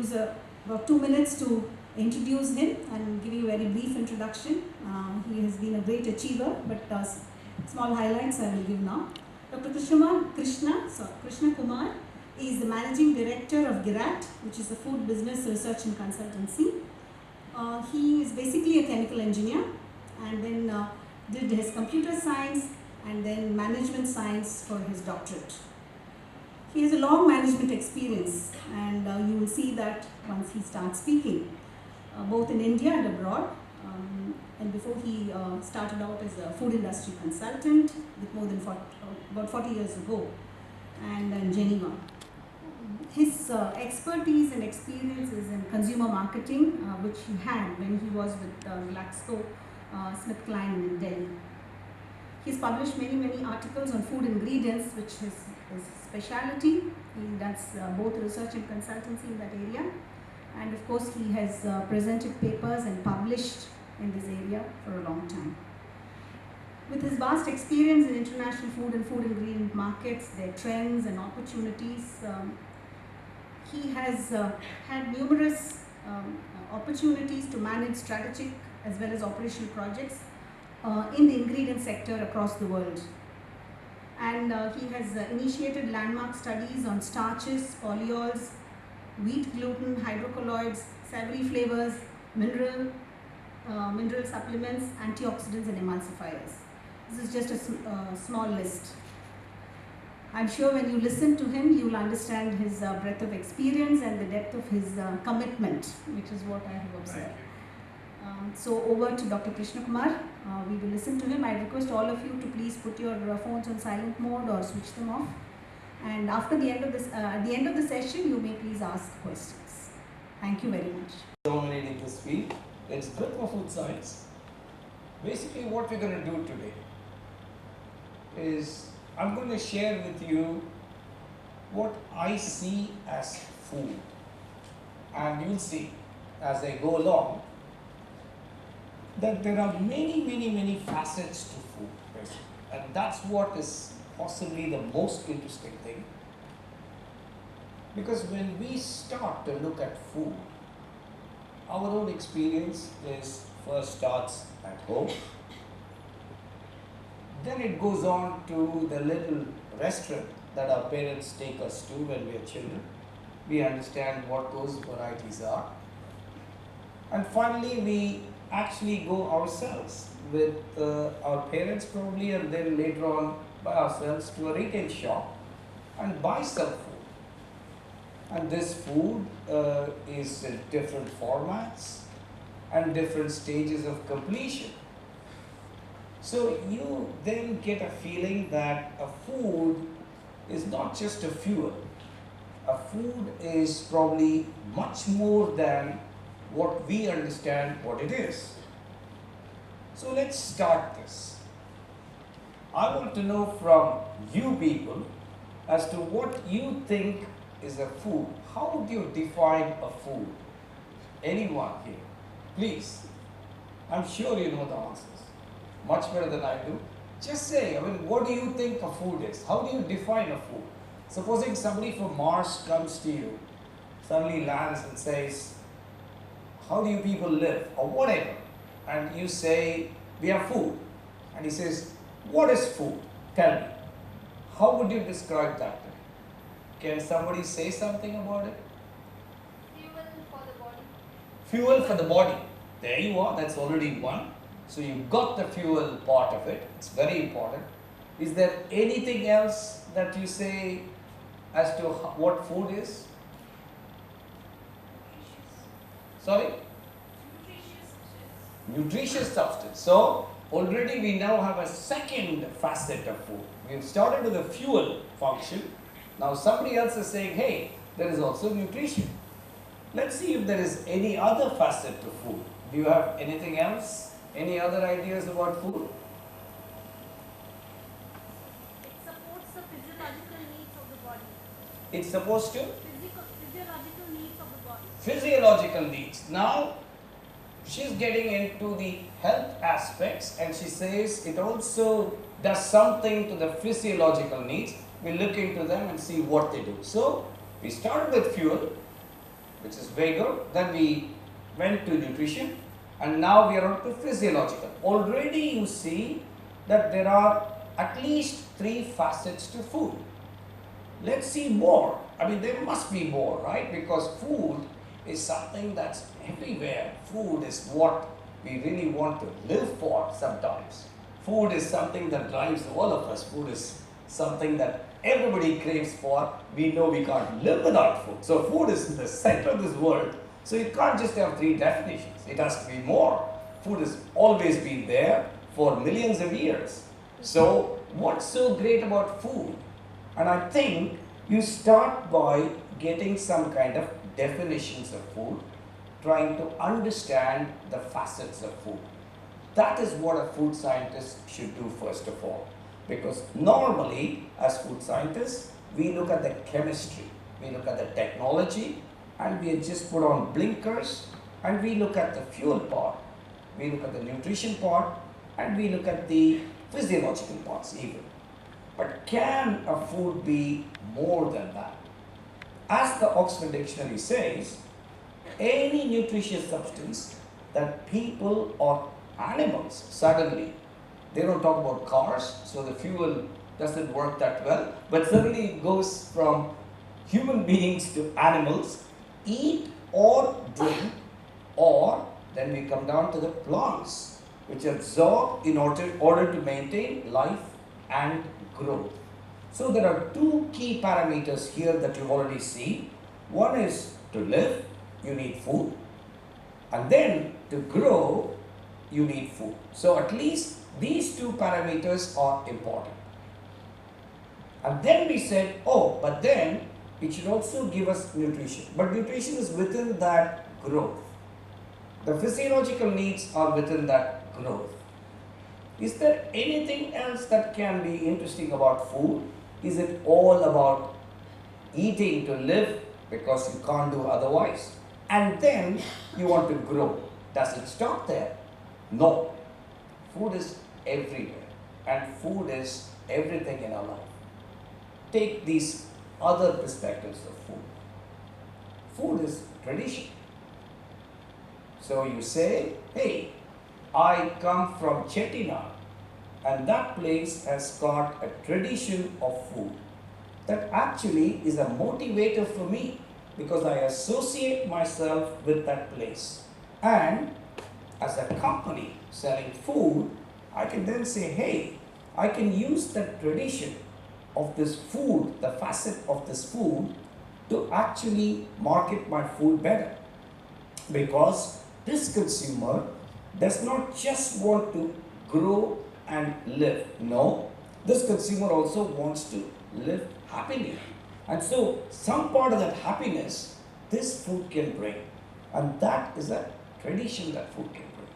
use about 2 minutes to introduce him and give you a very brief introduction. He has been a great achiever, but small highlights I will give now. Dr. Krishna Kumar is the Managing Director of Giract, which is a food business research and consultancy. He is basically a chemical engineer and then did his computer science and then management science for his doctorate. He has a long management experience and you will see that once he starts speaking, both in India and abroad. And before he started out as a food industry consultant with more than about 40 years ago and in Geneva. His expertise and experience is in consumer marketing, which he had when he was with GlaxoSmithKline in Delhi. He's published many articles on food ingredients, which is his specialty. He does both research and consultancy in that area. And of course, he has presented papers and published in this area for a long time. With his vast experience in international food and food ingredient markets, their trends and opportunities, he has had numerous opportunities to manage strategic as well as operational projects in the ingredient sector across the world. And he has initiated landmark studies on starches, polyols, wheat gluten, hydrocolloids, savory flavors, mineral supplements, antioxidants and emulsifiers. This is just a small list. I'm sure when you listen to him, you will understand his breadth of experience and the depth of his commitment, which is what I have observed. So over to Dr. Krishna Kumar. We will listen to him. I request all of you to please put your phones on silent mode or switch them off. And after the end of this, at the end of the session, you may please ask questions. Thank you very much. Dominating this field, it's good for food science. Basically, what we're going to do today is I'm going to share with you what I see as food, and you'll see as I go along that there are many facets to food, and that's what is possibly the most interesting thing, because when we start to look at food, our own experience is first starts at home, then it goes on to the little restaurant that our parents take us to when we are children. We understand what those varieties are, and finally we actually go ourselves with our parents probably, and then later on by ourselves to a retail shop and buy some food. And this food is in different formats and different stages of completion. So you then get a feeling that a food is not just a fuel. A food is probably much more than what we understand what it is. So let's start this. I want to know from you people as to what you think is a food. How would you define a food? Anyone here? Please. I'm sure you know the answers. Much better than I do. Just say, what do you think a food is? How do you define a food? Supposing somebody from Mars comes to you, suddenly lands and says, how do you people live? Or whatever. And you say, we have food. And he says, what is food? Tell me. How would you describe that? Can somebody say something about it? Fuel for the body. Fuel for the body. There you are. That's already one. So you got the fuel part of it. It's very important. Is there anything else that you say as to what food is? Sorry? Nutritious substance. So already we now have a second facet of food. We've started with the fuel function. Now somebody else is saying, hey, there is also nutrition. Let's see if there is any other facet to food. Do you have anything else? Any other ideas about food? It supports the physiological needs of the body. It's supposed to? Physiological needs of the body. Physiological needs. Now, she's getting into the health aspects, and she says it also does something to the physiological needs. We'll look into them and see what they do. So, we started with fuel. which is very good. Then we went to nutrition, and now we are on to physiological. Already you see that there are at least 3 facets to food. Let's see more. I mean, there must be more, right? Because food is something that's everywhere. Food is what we really want to live for sometimes. Food is something that drives all of us. Food is something that everybody craves for. We know we can't live without food. So food is in the center of this world. So you can't just have 3 definitions. It has to be more. Food has always been there for millions of years. So what's so great about food? And I think you start by getting some kind of definitions of food, trying to understand the facets of food. That is what a food scientist should do first of all. Because normally, as food scientists, we look at the chemistry, we look at the technology, and we just put on blinkers, and we look at the fuel part, we look at the nutrition part, and we look at the physiological parts even. But can a food be more than that? As the Oxford Dictionary says, any nutritious substance that people or animals suddenly, they don't talk about cars, so the fuel doesn't work that well, but certainly it goes from human beings to animals, eat or drink, or then we come down to the plants, which absorb in order to maintain life and growth. So there are 2 key parameters here that you've already seen. One is to live, you need food, and then to grow, you need food. So at least these 2 parameters are important. And then we said, oh, but then it should also give us nutrition. But nutrition is within that growth. The physiological needs are within that growth. Is there anything else that can be interesting about food? Is it all about eating to live because you can't do otherwise? And then you want to grow. Does it stop there? No. Food is everywhere, and food is everything in our life. Take these other perspectives of food. Food is tradition. So you say, hey, I come from Chettinad, and that place has got a tradition of food. That actually is a motivator for me because I associate myself with that place. And as a company selling food, I can then say, hey, I can use that tradition of this food, the facet of this food, to actually market my food better. Because this consumer does not just want to grow and live. No, this consumer also wants to live happily. And so some part of that happiness, this food can bring. And that is a tradition that food can bring.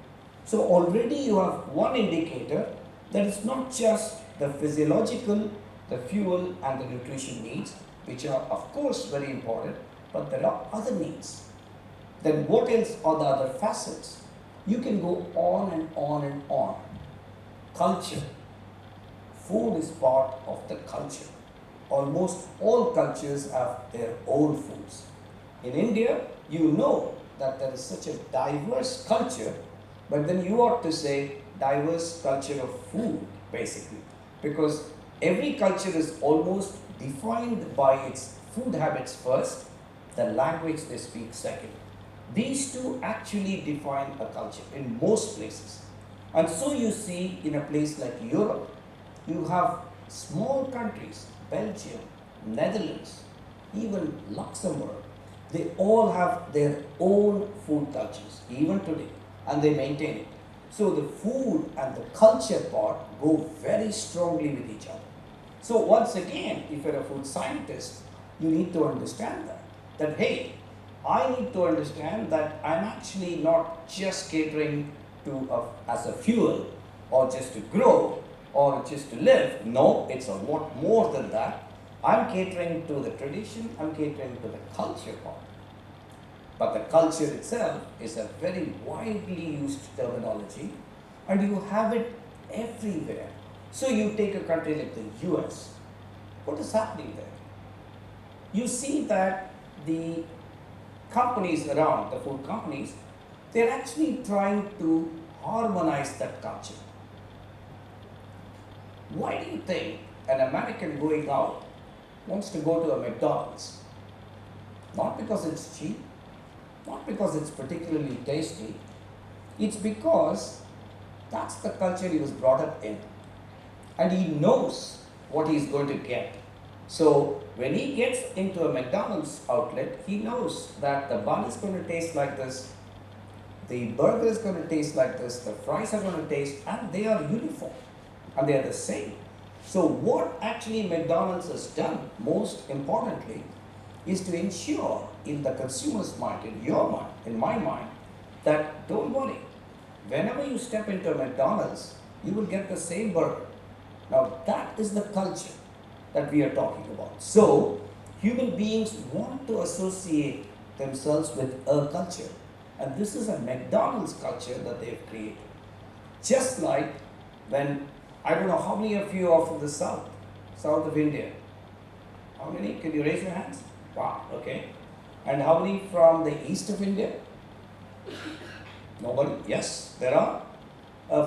So already you have one indicator that it's not just the physiological, the fuel and the nutrition needs, which are of course very important, but there are other needs. Then what else are the other facets? You can go on and on and on. Culture. Food is part of the culture. Almost all cultures have their own foods. In India, you know that there is such a diverse culture, but then you ought to say diverse culture of food, basically. Because every culture is almost defined by its food habits first, the language they speak second. These 2 actually define a culture in most places. And so you see in a place like Europe, you have small countries, Belgium, Netherlands, even Luxembourg. They all have their own food cultures, even today, and they maintain it. So the food and the culture part go very strongly with each other. So once again, if you're a food scientist, you need to understand that hey, I need to understand that I'm actually not just catering to as a fuel or just to grow or just to live. No, it's a lot more than that. I'm catering to the tradition, I'm catering to the culture part. But the culture itself is a very widely used terminology, and you have it everywhere. So you take a country like the US. What is happening there? You see that the companies around, the food companies, they're actually trying to harmonize that culture. Why do you think an American going out wants to go to a McDonald's? Not because it's cheap, not because it's particularly tasty, it's because that's the culture he was brought up in. And he knows what he's going to get. So when he gets into a McDonald's outlet, he knows that the bun is going to taste like this, the burger is going to taste like this, the fries are going to taste, and they are uniform and they are the same. So what actually McDonald's has done, most importantly, is to ensure in the consumer's mind, in your mind, in my mind, that don't worry, whenever you step into a McDonald's, you will get the same burger. Now that is the culture that we are talking about. So human beings want to associate themselves with a culture, and this is a McDonald's culture that they've created. Just like when, I don't know how many of you are from the south of India. How many? Can you raise your hands? Wow, okay. And how many from the east of India? Nobody? Yes, there are.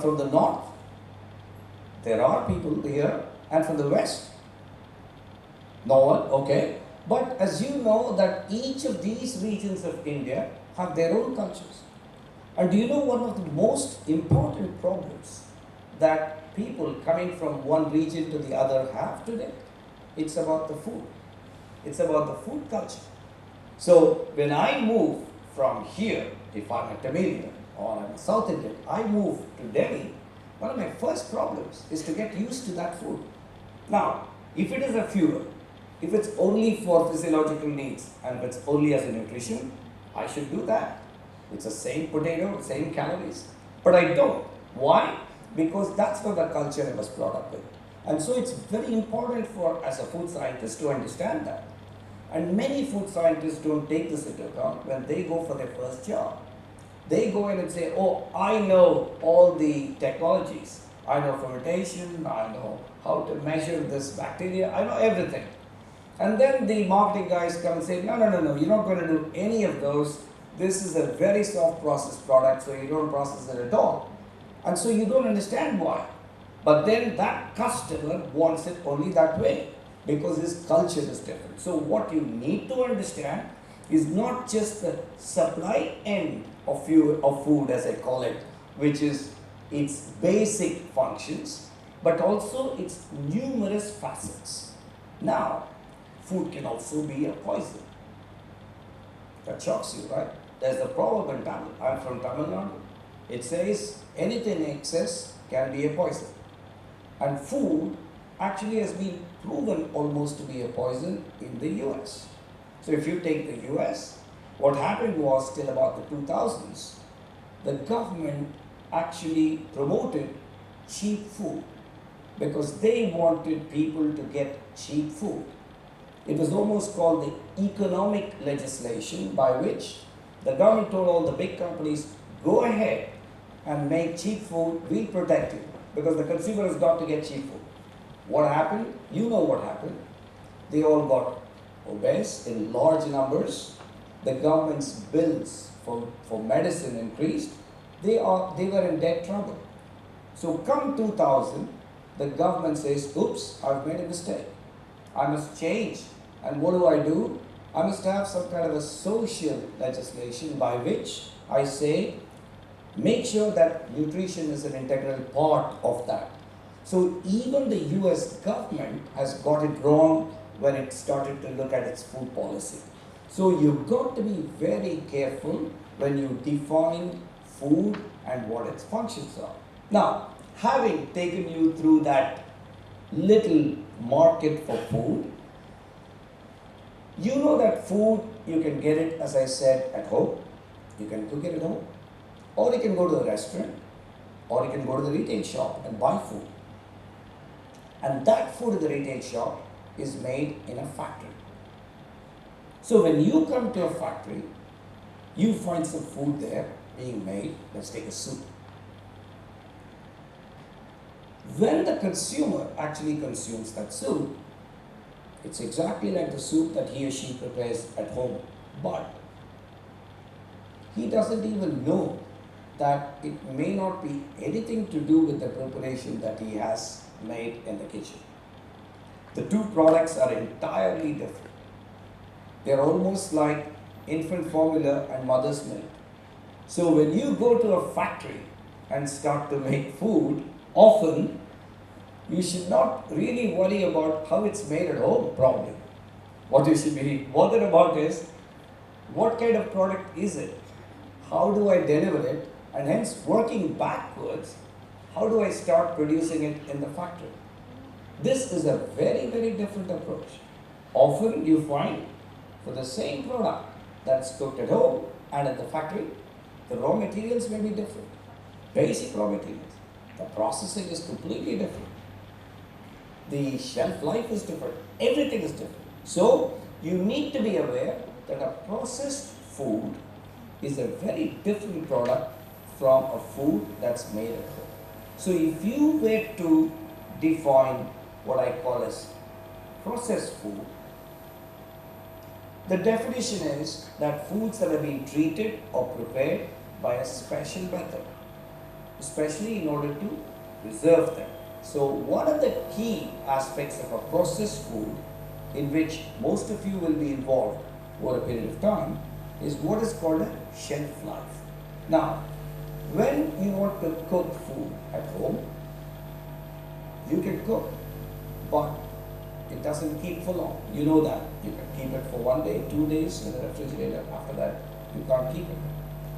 From the north? There are people here. And from the west? No one? Okay. But as you know that each of these regions of India have their own cultures. And do you know one of the most important problems that people coming from one region to the other have today? It's about the food. It's about the food culture. So when I move from here, if I'm a Tamilian or I'm a South Indian, I move to Delhi, one of my first problems is to get used to that food. Now, if it is a fuel, if it's only for physiological needs and if it's only as a nutrition, I should do that. It's the same potato, same calories. But I don't. Why? Because that's not the culture I was brought up with. And so it's very important for, as a food scientist, to understand that. And many food scientists don't take this into account when they go for their first job. They go in and say, oh, I know all the technologies. I know fermentation, I know how to measure this bacteria, I know everything. And then the marketing guys come and say, no, you're not going to do any of those. This is a very soft processed product, so you don't process it at all. And so you don't understand why. But then that customer wants it only that way because his culture is different. So what you need to understand is not just the supply end of food, as I call it, which is its basic functions, but also its numerous facets. Now, food can also be a poison. That shocks you, right? There's a proverb in Tamil. I'm from Tamil Nadu. It says anything in excess can be a poison. And food actually has been proven almost to be a poison in the US. So if you take the US, what happened was till about the 2000s, the government actually promoted cheap food because they wanted people to get cheap food. It was almost called the economic legislation, by which the government told all the big companies, go ahead and make cheap food, we'll protect you, because the consumer has got to get cheap food. What happened? You know what happened. They all got obese in large numbers. The government's bills for medicine increased. They were in debt trouble. So come 2000, the government says, oops, I've made a mistake. I must change. And what do? I must have some kind of a social legislation by which I say, make sure that nutrition is an integral part of that. So even the US government has got it wrong when it started to look at its food policy. So you've got to be very careful when you define food and what its functions are. Now, having taken you through that little market for food, you know that food, you can get it, as I said, at home. You can cook it at home. Or you can go to the restaurant. Or you can go to the retail shop and buy food. And that food in the retail shop is made in a factory. So when you come to a factory, you find some food there being made. Let's take a soup. When the consumer actually consumes that soup, it's exactly like the soup that he or she prepares at home. But he doesn't even know that it may not be anything to do with the preparation that he has made in the kitchen. The two products are entirely different. They are almost like infant formula and mother's milk. So when you go to a factory and start to make food, often you should not really worry about how it's made at home, probably. What you should be bothered about is what kind of product is it? How do I deliver it? And hence, working backwards, how do I start producing it in the factory? This is a very, very different approach. Often you find for the same product that's cooked at home and at the factory, the raw materials may be different. Basic raw materials. The processing is completely different. The shelf life is different. Everything is different. So, you need to be aware that a processed food is a very different product from a food that's made at home. So, if you were to define what I call as processed food, the definition is that foods that have been treated or prepared by a special method, especially in order to preserve them. So one of the key aspects of a processed food in which most of you will be involved over a period of time is what is called a shelf life. Now, when you want to cook food at home, you can cook, but it doesn't keep for long. You know that. You can keep it for 1 day, 2 days in the refrigerator. After that, you can't keep it.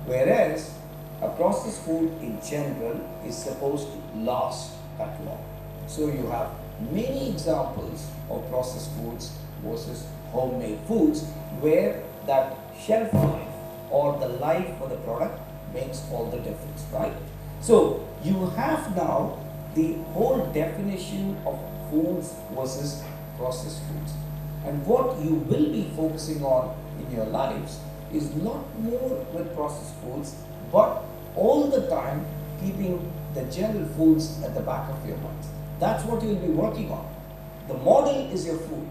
Whereas, a processed food in general is supposed to last that long. So you have many examples of processed foods versus homemade foods where that shelf life or the life of the product makes all the difference, right? So you have now the whole definition of foods versus processed foods. And what you will be focusing on in your lives is not more with processed foods, but all the time keeping the general foods at the back of your mind. That's what you will be working on. The model is your food,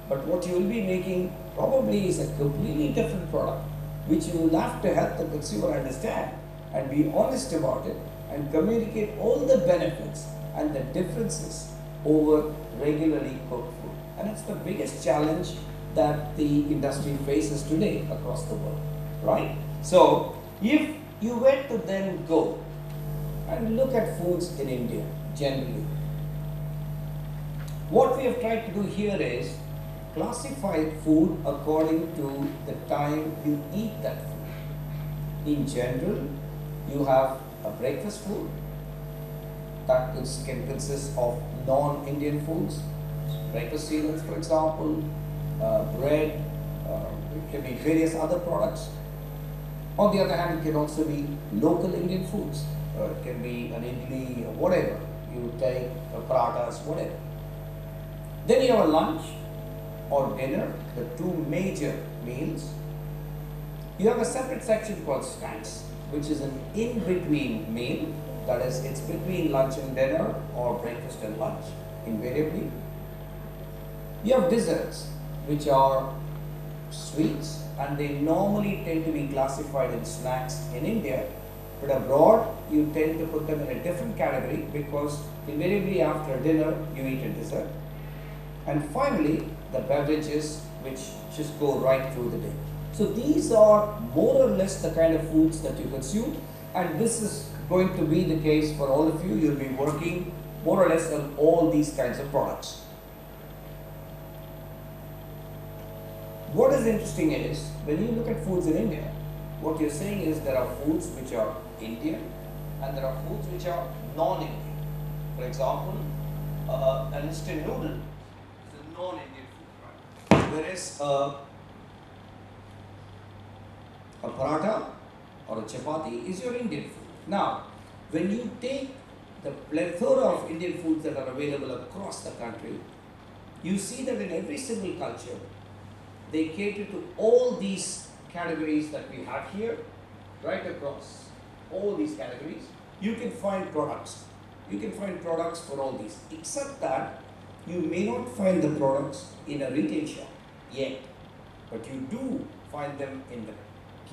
but what you will be making probably is a completely different product, which you will have to help the consumer understand and be honest about it and communicate all the benefits and the differences over regularly cooked food. And it's the biggest challenge that the industry faces today across the world, right? So, if you were to then go and look at foods in India generally, what we have tried to do here is classify food according to the time you eat that food. In general, you have a breakfast food that can consist of non-Indian foods, breakfast cereals, for example, bread, it can be various other products. On the other hand, it can also be local Indian foods. It can be an idli or whatever. You take parathas, whatever. Then you have a lunch or dinner, the two major meals. You have a separate section called snacks, which is an in-between meal. That is, it's between lunch and dinner or breakfast and lunch, invariably. You have desserts, which are sweets, and they normally tend to be classified in snacks in India, but abroad you tend to put them in a different category because invariably after dinner you eat a dessert. And finally, the beverages, which just go right through the day. So these are more or less the kind of foods that you consume, and this is going to be the case for all of you. You'll be working more or less on all these kinds of products. What is interesting is, when you look at foods in India, what you're saying is there are foods which are Indian and there are foods which are non-Indian. For example, an instant noodle is a non-Indian food, right? Whereas a paratha or a chapati is your Indian food. Now, when you take the plethora of Indian foods that are available across the country, you see that in every single culture, they cater to all these categories that we have here, right across all these categories. You can find products. You can find products for all these, except that you may not find the products in a retail shop yet, but you do find them in the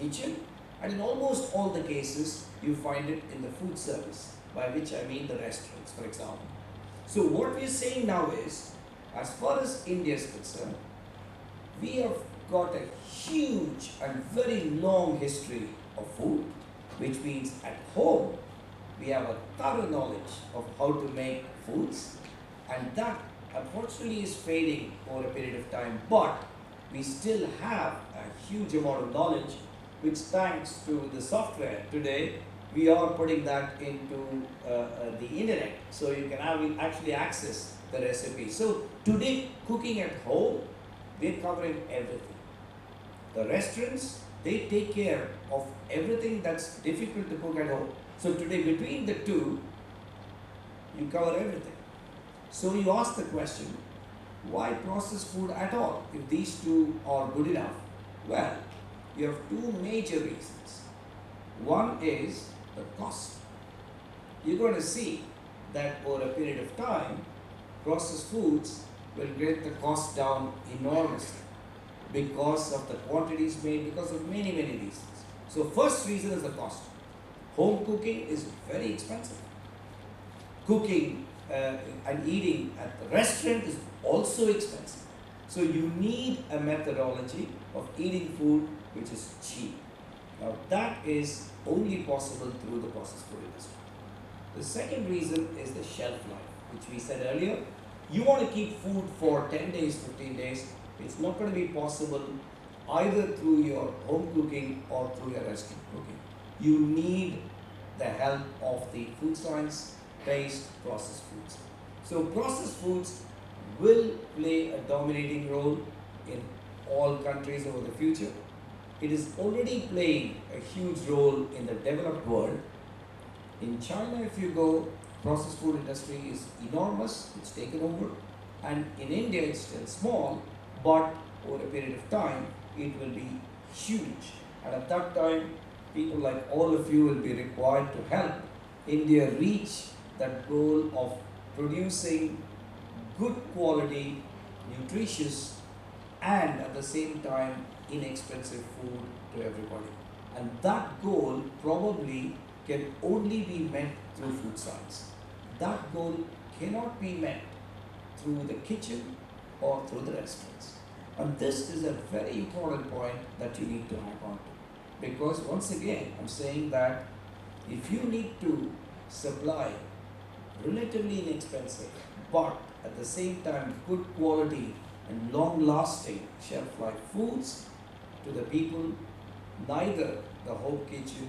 kitchen And in almost all the cases, you find it in the food service, by which I mean the restaurants, for example. So what we're saying now is, as far as India is concerned, we have got a huge and very long history of food, which means at home we have a thorough knowledge of how to make foods, and that unfortunately is fading over a period of time, but we still have a huge amount of knowledge, which thanks to the software today, we are putting that into the internet, so you can actually access the recipe. So today, cooking at home, we're covering everything. The restaurants, they take care of everything that's difficult to cook at home. So today, between the two, you cover everything. So you ask the question, why processed food at all if these two are good enough? Well, you have two major reasons. One is the cost. You're going to see that over a period of time, processed foods will get the cost down enormously because of the quantities made, because of many, many reasons. So first reason is the cost. Home cooking is very expensive. Cooking and eating at the restaurant is also expensive. So you need a methodology of eating food which is cheap. Now that is only possible through the processed food industry. The second reason is the shelf life, which we said earlier. You want to keep food for 10 days, 15 days. It's not going to be possible either through your home cooking or through your restaurant cooking. You need the help of the food science based processed foods. So processed foods will play a dominating role in all countries over the future. It is already playing a huge role in the developed world. In China, if you go, processed food industry is enormous, it's taken over, and in India it's still small, but over a period of time it will be huge, and at that time people like all of you will be required to help India reach that goal of producing good quality, nutritious, and at the same time inexpensive food to everybody. And that goal probably can only be met through food science. That goal cannot be met through the kitchen or through the restaurants. And this is a very important point that you need to hang on to. Because once again, I'm saying that if you need to supply relatively inexpensive, but at the same time good quality and long-lasting shelf-life foods to the people, neither the home kitchen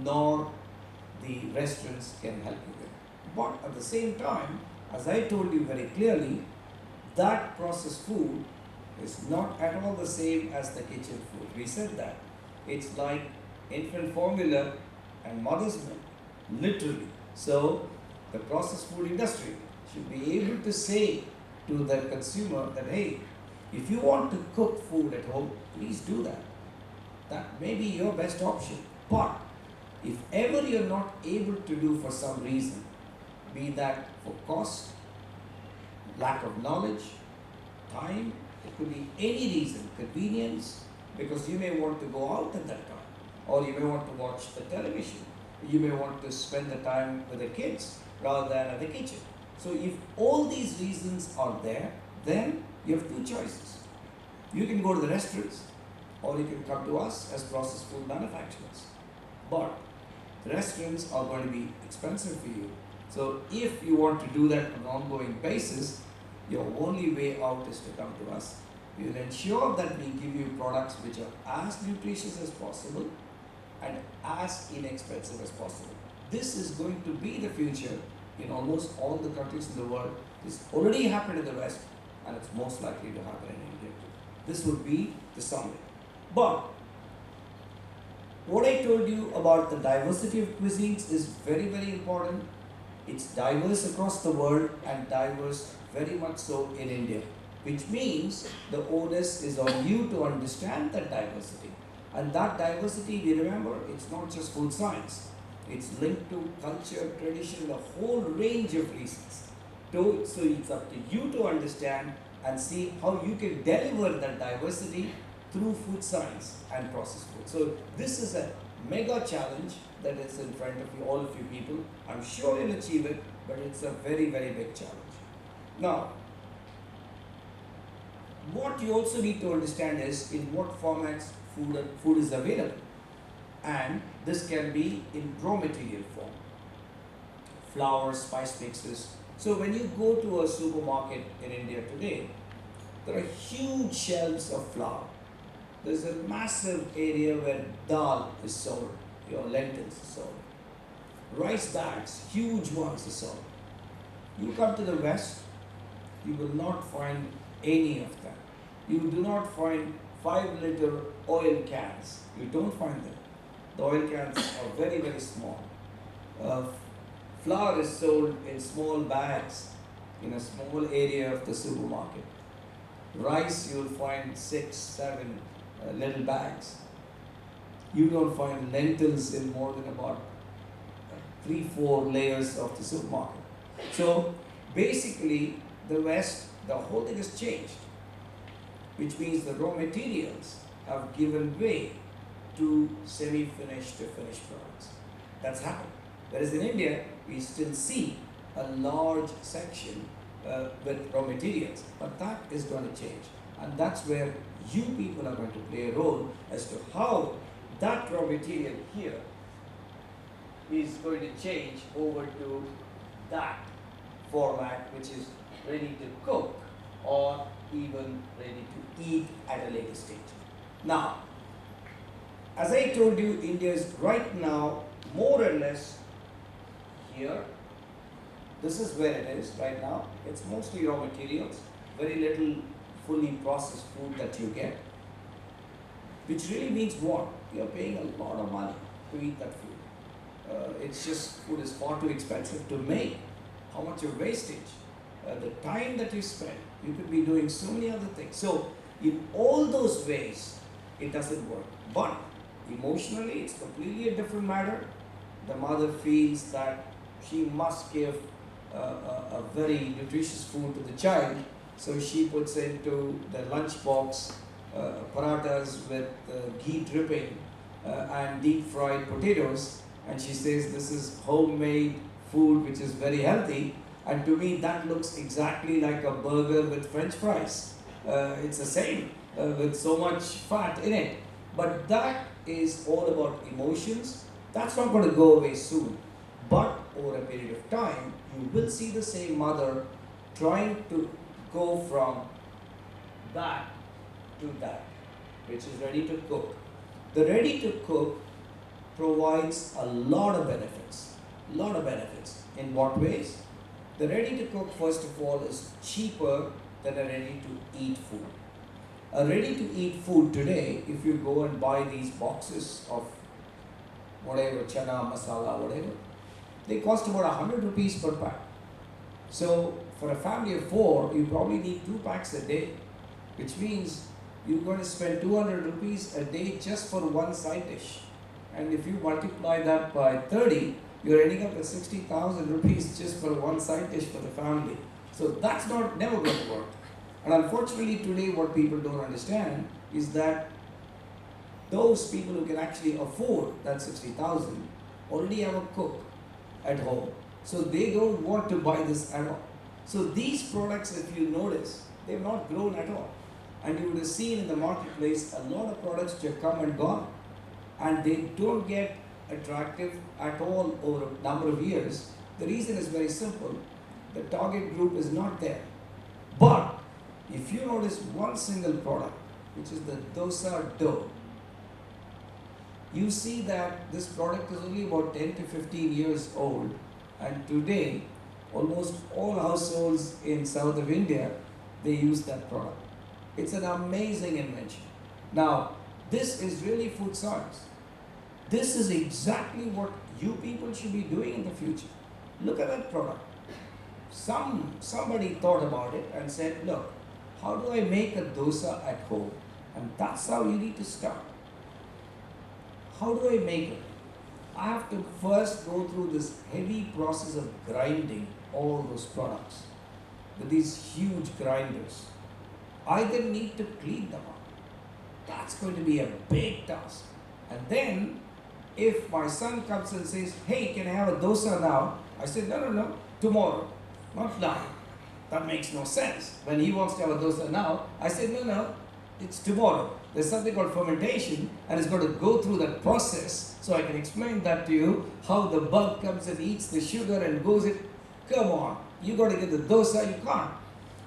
nor the restaurants can help you with. But at the same time, as I told you very clearly, that processed food is not at all the same as the kitchen food. We said that. It's like infant formula and mother's milk, literally. So the processed food industry should be able to say to the consumer that, hey, if you want to cook food at home, please do that. That may be your best option. But if ever you're not able to do for some reason, be that for cost, lack of knowledge, time, it could be any reason, convenience, because you may want to go out at that time, or you may want to watch the television, you may want to spend the time with the kids rather than at the kitchen. So if all these reasons are there, then you have two choices. You can go to the restaurants, or you can come to us as processed food manufacturers. But the restaurants are going to be expensive for you. So if you want to do that on an ongoing basis, your only way out is to come to us. We will ensure that we give you products which are as nutritious as possible and as inexpensive as possible. This is going to be the future in almost all the countries in the world. This already happened in the West, and it's most likely to happen in India too. This would be the summary. But what I told you about the diversity of cuisines is very, very important. It's diverse across the world and diverse very much so in India, which means the onus is on you to understand that diversity. And that diversity, we remember, it's not just food science. It's linked to culture, tradition, a whole range of reasons. So it's up to you to understand and see how you can deliver that diversity through food science and processed food. So this is a mega challenge that is in front of you, all of you people. I'm sure you'll achieve it, but it's a very, very big challenge. Now, what you also need to understand is in what formats food is available. And this can be in raw material form. Flour, spice mixes. So when you go to a supermarket in India today, there are huge shelves of flour. There's a massive area where dal is sold, your lentils are sold. Rice bags, huge ones are sold. You come to the West, you will not find any of them. You do not find 5-liter oil cans. You don't find them. The oil cans are very, very small. Flour is sold in small bags in a small area of the supermarket. Rice, you will find 6, 7 little bags. You don't find lentils in more than about 3, 4 layers of the supermarket. So basically, the West, the whole thing has changed, which means the raw materials have given way to semi-finished to finished products. That's happened. Whereas in India, we still see a large section with raw materials, but that is going to change. And that's where you people are going to play a role as to how that raw material here is going to change over to that format, which is ready to cook or even ready to eat at a later stage. Now, as I told you, India is right now more or less here. This is where it is right now. It's mostly raw materials, very little fully processed food that you get, which really means what? You're paying a lot of money to eat that food. It's just, food is far too expensive to make. How much your wastage, the time that you spend, you could be doing so many other things. So in all those ways, it doesn't work. But emotionally, it's completely a different matter. The mother feels that she must give a very nutritious food to the child, so she puts into the lunch box parathas with ghee dripping and deep fried potatoes, and she says this is homemade food which is very healthy, and to me that looks exactly like a burger with french fries. It's the same with so much fat in it, but that is all about emotions. That's not going to go away soon, but over a period of time you will see the same mother trying to go from that to that, which is ready to cook. The ready to cook provides a lot of benefits. In what ways? The ready to cook, first of all, is cheaper than a ready to eat food. A ready to eat food today, if you go and buy these boxes of whatever, chana, masala, whatever, they cost about 100 rupees per pack. So for a family of 4, you probably need 2 packs a day, which means you're going to spend 200 rupees a day just for one side dish. And if you multiply that by 30, you're ending up with 60,000 rupees just for one side dish for the family. So that's never going to work. And unfortunately today what people don't understand is that those people who can actually afford that 60,000 already have a cook at home. So they don't want to buy this at all. So these products, if you notice, they've not grown at all. And you would have seen in the marketplace a lot of products which have come and gone. And they don't get attractive at all over a number of years. The reason is very simple. The target group is not there. But if you notice one single product, which is the dosa dough, you see that this product is only about 10 to 15 years old, and today almost all households in south of India, they use that product. It's an amazing invention. Now, this is really food science. This is exactly what you people should be doing in the future. Look at that product. Somebody thought about it and said, look, how do I make a dosa at home? And that's how you need to start. How do I make it? I have to first go through this heavy process of grinding all those products with these huge grinders. I then need to clean them up. That's going to be a big task. And then If my son comes and says, hey, can I have a dosa now? I said, no, tomorrow, not now. That makes no sense. When he wants to have a dosa now, I said, no, it's tomorrow. There's something called fermentation, and it's got to go through that process. So I can explain that to you, how the bug comes and eats the sugar and goes it. Come on, you got to get the dosa, you can't.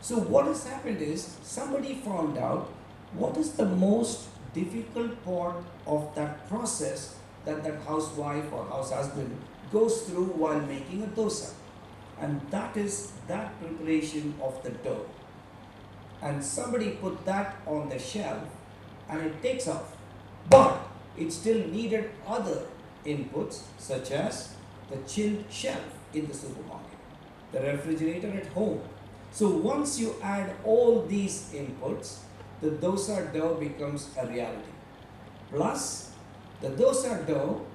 So what has happened is, somebody found out what is the most difficult part of that process that housewife or house husband goes through while making a dosa. And that is that preparation of the dough. And somebody put that on the shelf and it takes off. But it still needed other inputs such as the chilled shelf in the supermarket, the refrigerator at home. So once you add all these inputs, the dosa dough becomes a reality. Plus, the dosa dough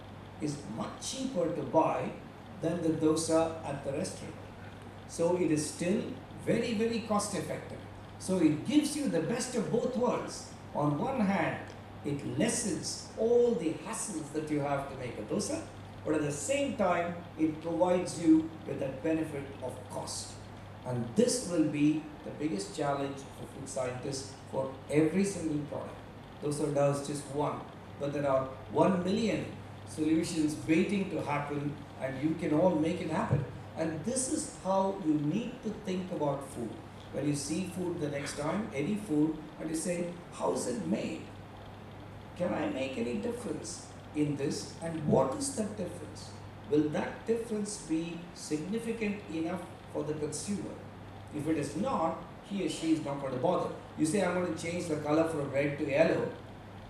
is much cheaper to buy than the dosa at the restaurant. So it is still very, very cost effective. So it gives you the best of both worlds. On one hand, it lessens all the hassles that you have to make a dosa, but at the same time, it provides you with that benefit of cost. And this will be the biggest challenge for food scientists for every single product. Dosa dough is just one, but there are 1 million solutions waiting to happen, and you can all make it happen. And this is how you need to think about food. When you see food the next time, any food, and you say, how is it made? Can I make any difference in this? And what is that difference? Will that difference be significant enough for the consumer? If it is not, he or she is not going to bother. You say, I'm going to change the color from red to yellow.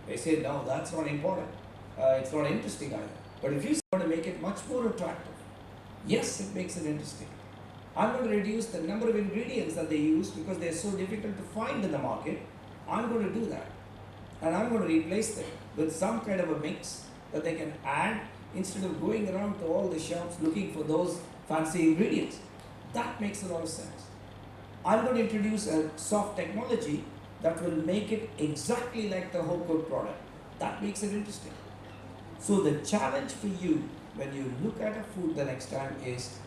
They say, no, that's not important. It's not interesting either. But if you want to make it much more attractive, yes, it makes it interesting. I'm going to reduce the number of ingredients that they use because they're so difficult to find in the market. I'm going to do that. And I'm going to replace them with some kind of a mix that they can add instead of going around to all the shops looking for those fancy ingredients. That makes a lot of sense. I'm going to introduce a soft technology that will make it exactly like the home cooked product. That makes it interesting. So the challenge for you when you look at a food the next time is,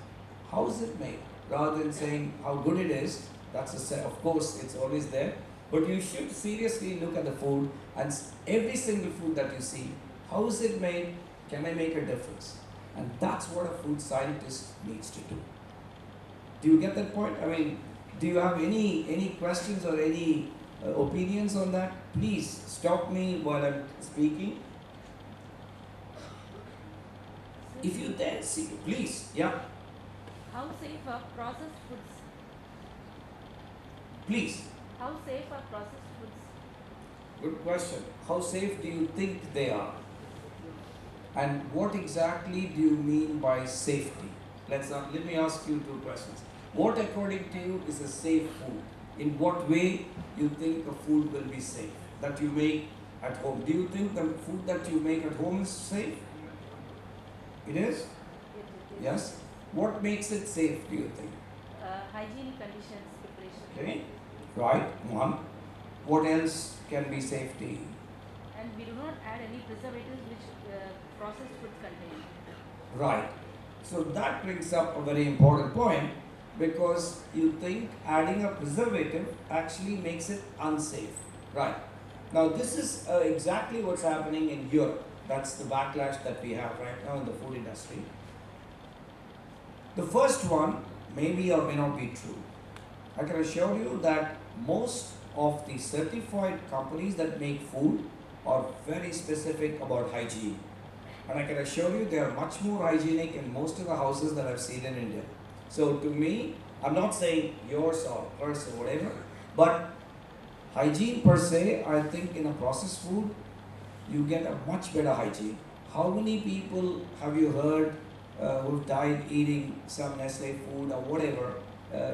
how is it made? Rather than saying how good it is, of course it's always there, but you should seriously look at the food and every single food that you see, how is it made? Can I make a difference? And that's what a food scientist needs to do. Do you get that point? I mean, do you have any questions or any opinions on that? Please stop me while I'm speaking. If you then see, please, yeah. How safe are processed foods? Please. How safe are processed foods? Good question. How safe do you think they are? And what exactly do you mean by safety? Let me ask you two questions. What according to you is a safe food? In what way you think a food will be safe that you make at home? Do you think the food that you make at home is safe? It is? Yes? What makes it safe, do you think? Hygienic conditions, preparation. Okay, right, one. What else can be safety? And we do not add any preservatives which processed foods contain. Right. So that brings up a very important point, because you think adding a preservative actually makes it unsafe. Right. Now this is exactly what's happening in Europe. That's the backlash that we have right now in the food industry. The first one may be or may not be true. I can assure you that most of the certified companies that make food are very specific about hygiene. And I can assure you they are much more hygienic in most of the houses that I've seen in India. So to me, I'm not saying yours or hers or whatever, but hygiene per se, I think in a processed food, you get a much better hygiene. How many people have you heard who've died eating some Nestle food or whatever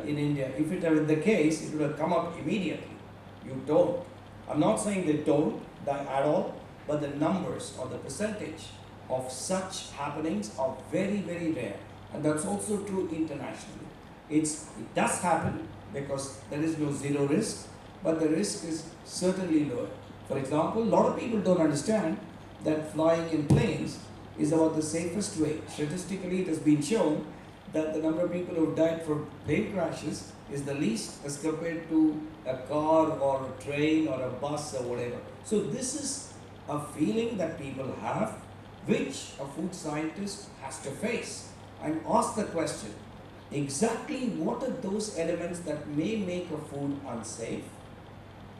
in India? If it were the case, it would have come up immediately. You don't. I'm not saying they don't die at all, but the numbers or the percentage of such happenings are very, very rare. And that's also true internationally. It does happen because there is no zero risk, but the risk is certainly lower. For example, a lot of people don't understand that flying in planes, is about the safest way. Statistically, it has been shown that the number of people who have died from plane crashes is the least as compared to a car or a train or a bus or whatever. So this is a feeling that people have, which a food scientist has to face and ask the question, exactly what are those elements that may make a food unsafe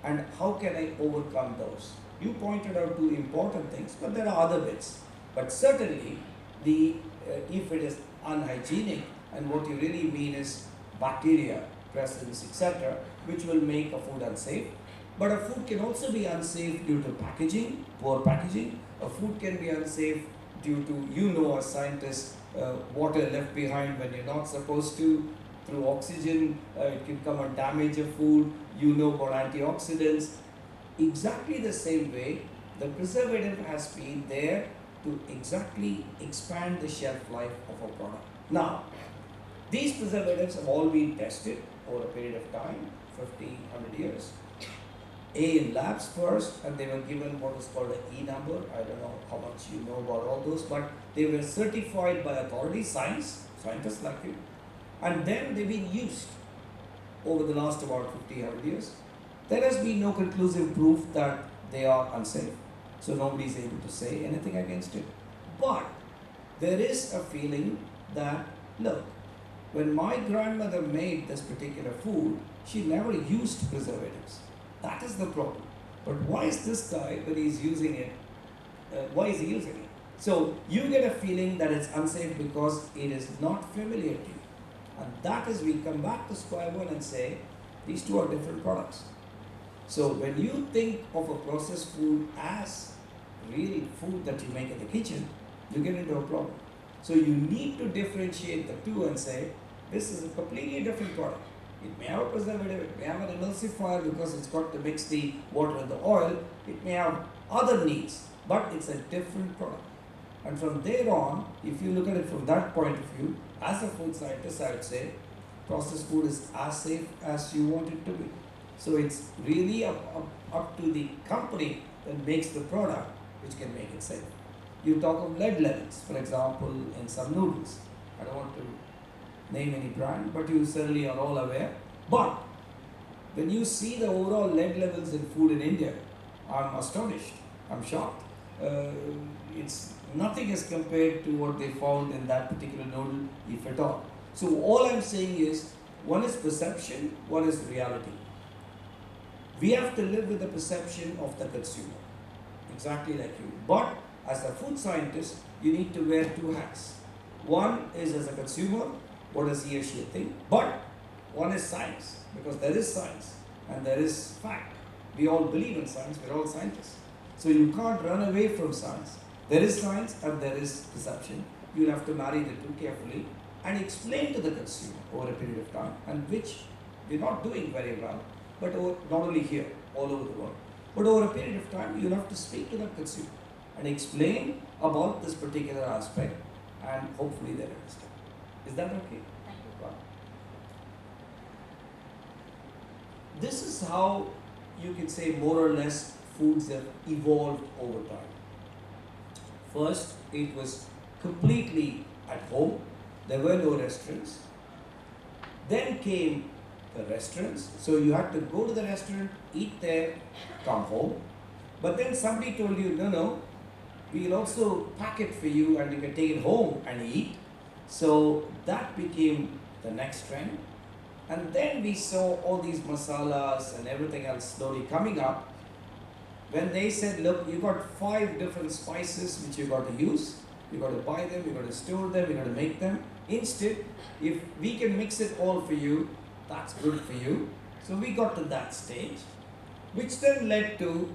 and how can I overcome those? You pointed out two important things, but there are other bits. But certainly, if it is unhygienic and what you really mean is bacteria presence, etc., which will make a food unsafe. But a food can also be unsafe due to packaging, poor packaging. A food can be unsafe due to, as scientists, water left behind when you're not supposed to. Through oxygen, it can come and damage a food. You know about antioxidants. Exactly the same way, the preservative has been there to exactly expand the shelf life of a product. Now, these preservatives have all been tested over a period of time, 50, 100 years. In labs first, and they were given what is called an E number. I don't know how much you know about all those, but they were certified by authority, scientists like you, and then they've been used over the last about 50, 100 years. There has been no conclusive proof that they are unsafe, so nobody is able to say anything against it. But there is a feeling that, look, when my grandmother made this particular food, she never used preservatives. That is the problem. But why is this guy, when he's using it, why is he using it? So you get a feeling that it's unsafe because it is not familiar to you. And that is, we come back to square one and say, these two are different products. So when you think of a processed food as real food that you make in the kitchen, you get into a problem. So you need to differentiate the two and say, this is a completely different product. It may have a preservative, it may have an emulsifier because it's got to mix the water and the oil, it may have other needs, but it's a different product. And from there on, if you look at it from that point of view, as a food scientist, I would say, processed food is as safe as you want it to be. So it's really up to the company that makes the product which can make it safe. You talk of lead levels, for example, in some noodles. I don't want to name any brand, but you certainly are all aware. But when you see the overall lead levels in food in India, I'm astonished, I'm shocked. It's nothing as compared to what they found in that particular noodle, if at all. So all I'm saying is, one is perception, one is reality. We have to live with the perception of the consumer, exactly like you. But as a food scientist, you need to wear two hats. One is as a consumer, what does he or she think? But one is science, because there is science and there is fact. We all believe in science, we're all scientists. So you can't run away from science. There is science and there is perception. You'll have to marry the two carefully and explain to the consumer over a period of time, and which we're not doing very well, but not only here, all over the world. But over a period of time, you'll have to speak to the consumer and explain about this particular aspect, and hopefully they'll understand. Is that okay? Thank you. Wow. This is how you can say more or less foods have evolved over time. First, it was completely at home. There were no restaurants. Then came the restaurants. So you had to go to the restaurant, eat there, come home. But then somebody told you, no, we'll also pack it for you and you can take it home and eat. So that became the next trend. And then we saw all these masalas and everything else slowly coming up. When they said, look, you got 5 different spices which you got to use. You got to buy them, you got to store them, you got to make them. Instead, if we can mix it all for you, that's good for you. So we got to that stage, which then led to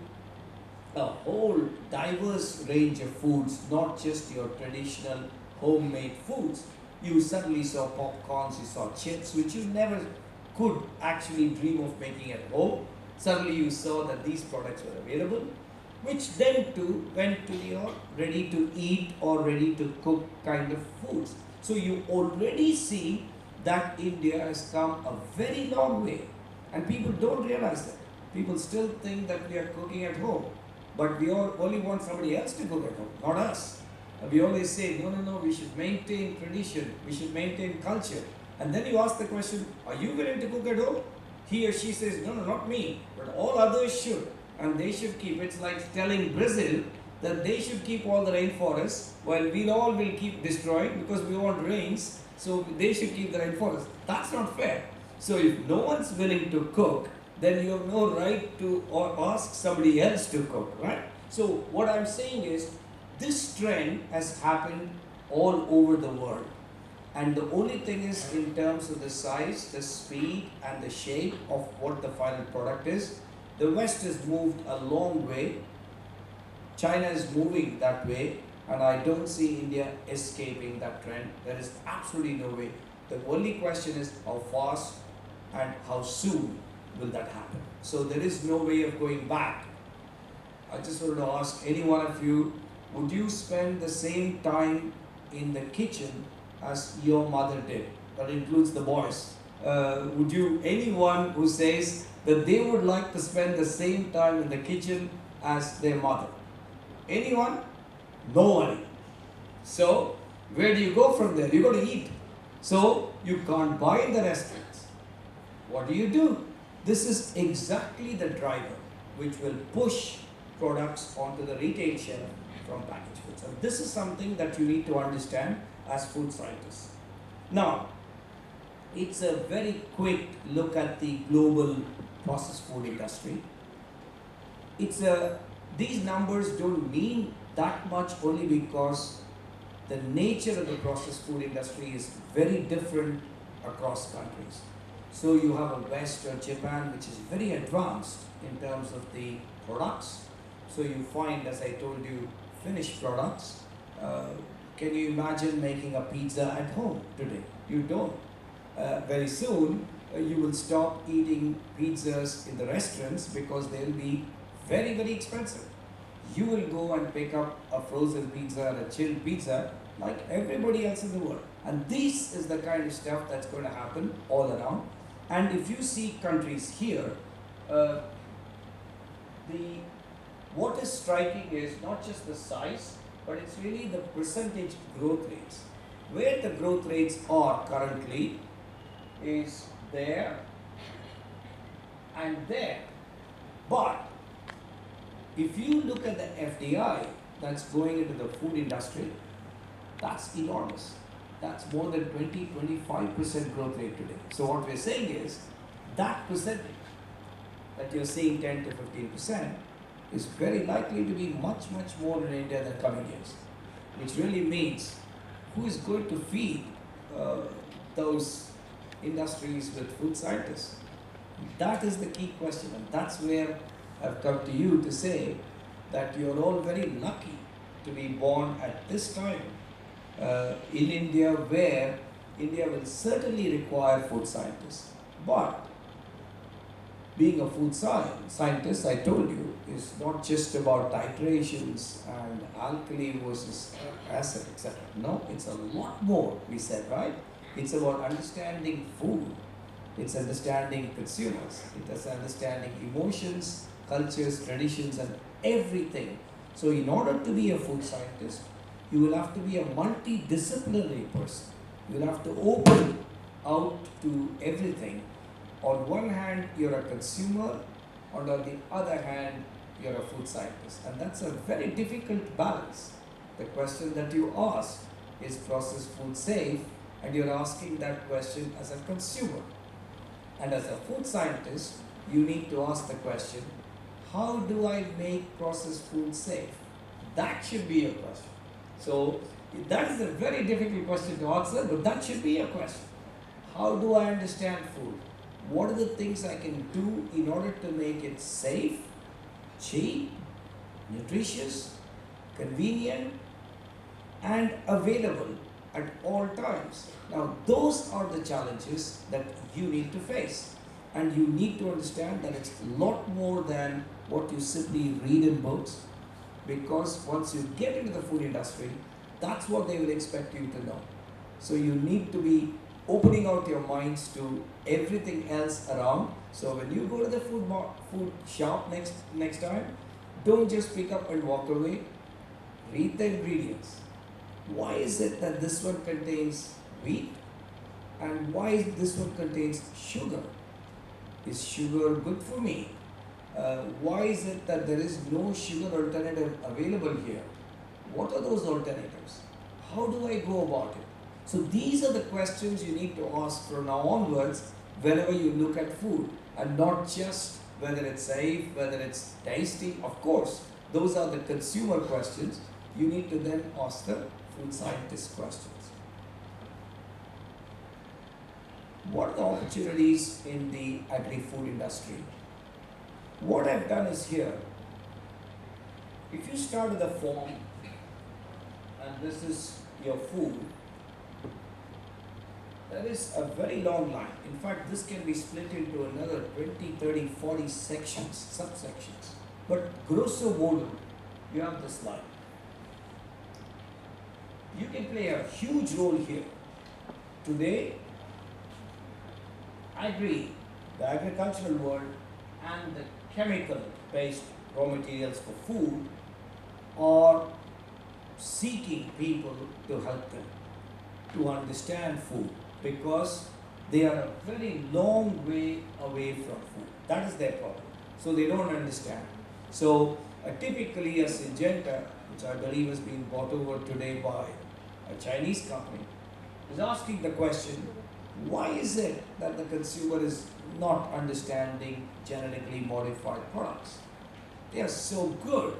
a whole diverse range of foods, not just your traditional homemade foods. You suddenly saw popcorns, you saw chips, which you never could actually dream of making at home. Suddenly you saw that these products were available, which then too went to your ready to eat or ready to cook kind of foods. So you already see that India has come a very long way, and people don't realize that. People still think that we are cooking at home, but we all only want somebody else to cook at home, not us. We always say, no, we should maintain tradition, we should maintain culture. And then you ask the question, are you willing to cook at home? He or she says, no, not me, but all others should. And they should keep, it's like telling Brazil that they should keep all the rainforests while we all will keep destroying because we want rains, so they should keep the rainforest. That's not fair. So if no one's willing to cook, then you have no right to ask somebody else to cook, right? So what I'm saying is, this trend has happened all over the world. And the only thing is, in terms of the size, the speed and the shape of what the final product is, the West has moved a long way. China is moving that way, and I don't see India escaping that trend. There is absolutely no way. The only question is how fast and how soon will that happen. So there is no way of going back. I just wanted to ask any one of you, would you spend the same time in the kitchen as your mother did? That includes the boys. Would you, anyone who says that they would like to spend the same time in the kitchen as their mother? Anyone? Nobody. So, where do you go from there? You got to eat. So, you can't buy in the restaurants. What do? This is exactly the driver which will push products onto the retail shelf from packaged foods. And this is something that you need to understand as food scientists. Now, it's a very quick look at the global processed food industry. These numbers don't mean that much only because the nature of the processed food industry is very different across countries. So you have a West or Japan which is very advanced in terms of the products. So you find, as I told you, finished products. Can you imagine making a pizza at home today? You don't. Very soon you will stop eating pizzas in the restaurants because they will be very, very expensive. You will go and pick up a frozen pizza or a chilled pizza like everybody else in the world. And this is the kind of stuff that's going to happen all around. And if you see countries here, what is striking is not just the size, but it's really the percentage growth rates. Where the growth rates are currently is there and there. But if you look at the FDI that's going into the food industry, that's enormous. That's more than 20-25% growth rate today. So what we're saying is that percentage that you're seeing 10 to 15% is very likely to be much, much more in India than coming years. Which really means who is going to feed those industries with food scientists? That is the key question, and that's where I've come to you to say that you're all very lucky to be born at this time in India, where India will certainly require food scientists. But being a food scientist, I told you, is not just about titrations and alkali versus acid, etc. No, it's a lot more, we said, right? It's about understanding food. It's understanding consumers. It's understanding emotions, cultures, traditions, and everything. So in order to be a food scientist, you will have to be a multidisciplinary person. You will have to open out to everything. On one hand, you're a consumer, and on the other hand, you're a food scientist. And that's a very difficult balance. The question that you asked is processed food safe? And you're asking that question as a consumer. And as a food scientist, you need to ask the question, how do I make processed food safe? That should be your question. So that is a very difficult question to answer, but that should be your question. How do I understand food? What are the things I can do in order to make it safe, cheap, nutritious, convenient, and available at all times? Now, those are the challenges that you need to face. And you need to understand that it's a lot more than what you simply read in books, because once you get into the food industry, that's what they will expect you to know. So you need to be opening out your minds to everything else around. So when you go to the food shop next time, don't just pick up and walk away. Read the ingredients. Why is it that this one contains wheat and why is this one contains sugar? Is sugar good for me? Why is it that there is no sugar alternative available here? What are those alternatives? How do I go about it? So these are the questions you need to ask from now onwards whenever you look at food, and not just whether it's safe, whether it's tasty. Of course, those are the consumer questions. You need to then ask the food scientist questions. What are the opportunities in the agri-food industry? What I've done is here, if you start with a form and this is your food, there is a very long line. In fact, this can be split into another 20, 30, 40 sections, subsections. But grosso modo, you have this line. You can play a huge role here. Today, the agricultural world and the chemical-based raw materials for food are seeking people to help them to understand food, because they are a very long way away from food. That is their problem. So they don't understand. So typically a Syngenta, which I believe has been bought over today by a Chinese company, is asking the question, why is it that the consumer is not understanding genetically modified products? They are so good.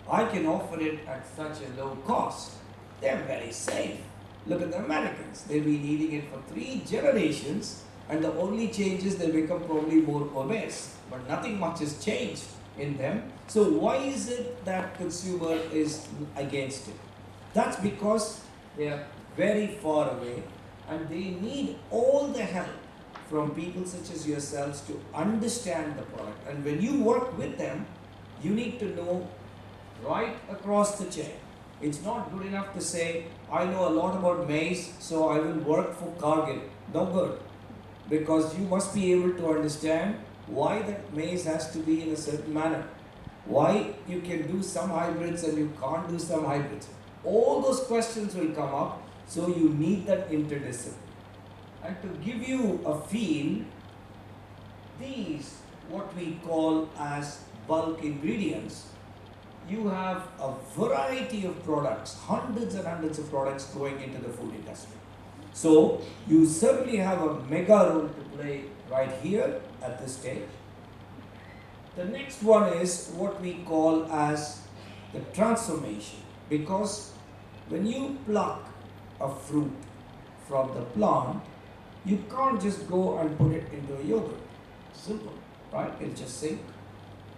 I can offer it at such a low cost. They are very safe. Look at the Americans. They've been eating it for 3 generations, and the only change is they become probably more obese. But nothing much has changed in them. So why is it that consumer is against it? That's because they are very far away and they need all the help from people such as yourselves to understand the product. And when you work with them, you need to know right across the chain. It's not good enough to say, I know a lot about maize, so I will work for Cargill. No good. Because you must be able to understand why that maize has to be in a certain manner. Why you can do some hybrids and you can't do some hybrids. All those questions will come up, so you need that interdiscipline. And to give you a feel, these, what we call as bulk ingredients, you have a variety of products, hundreds and hundreds of products going into the food industry. So you certainly have a mega role to play right here at this stage. The next one is what we call as the transformation, because when you pluck a fruit from the plant, you can't just go and put it into a yogurt. Simple, right? It'll just sink.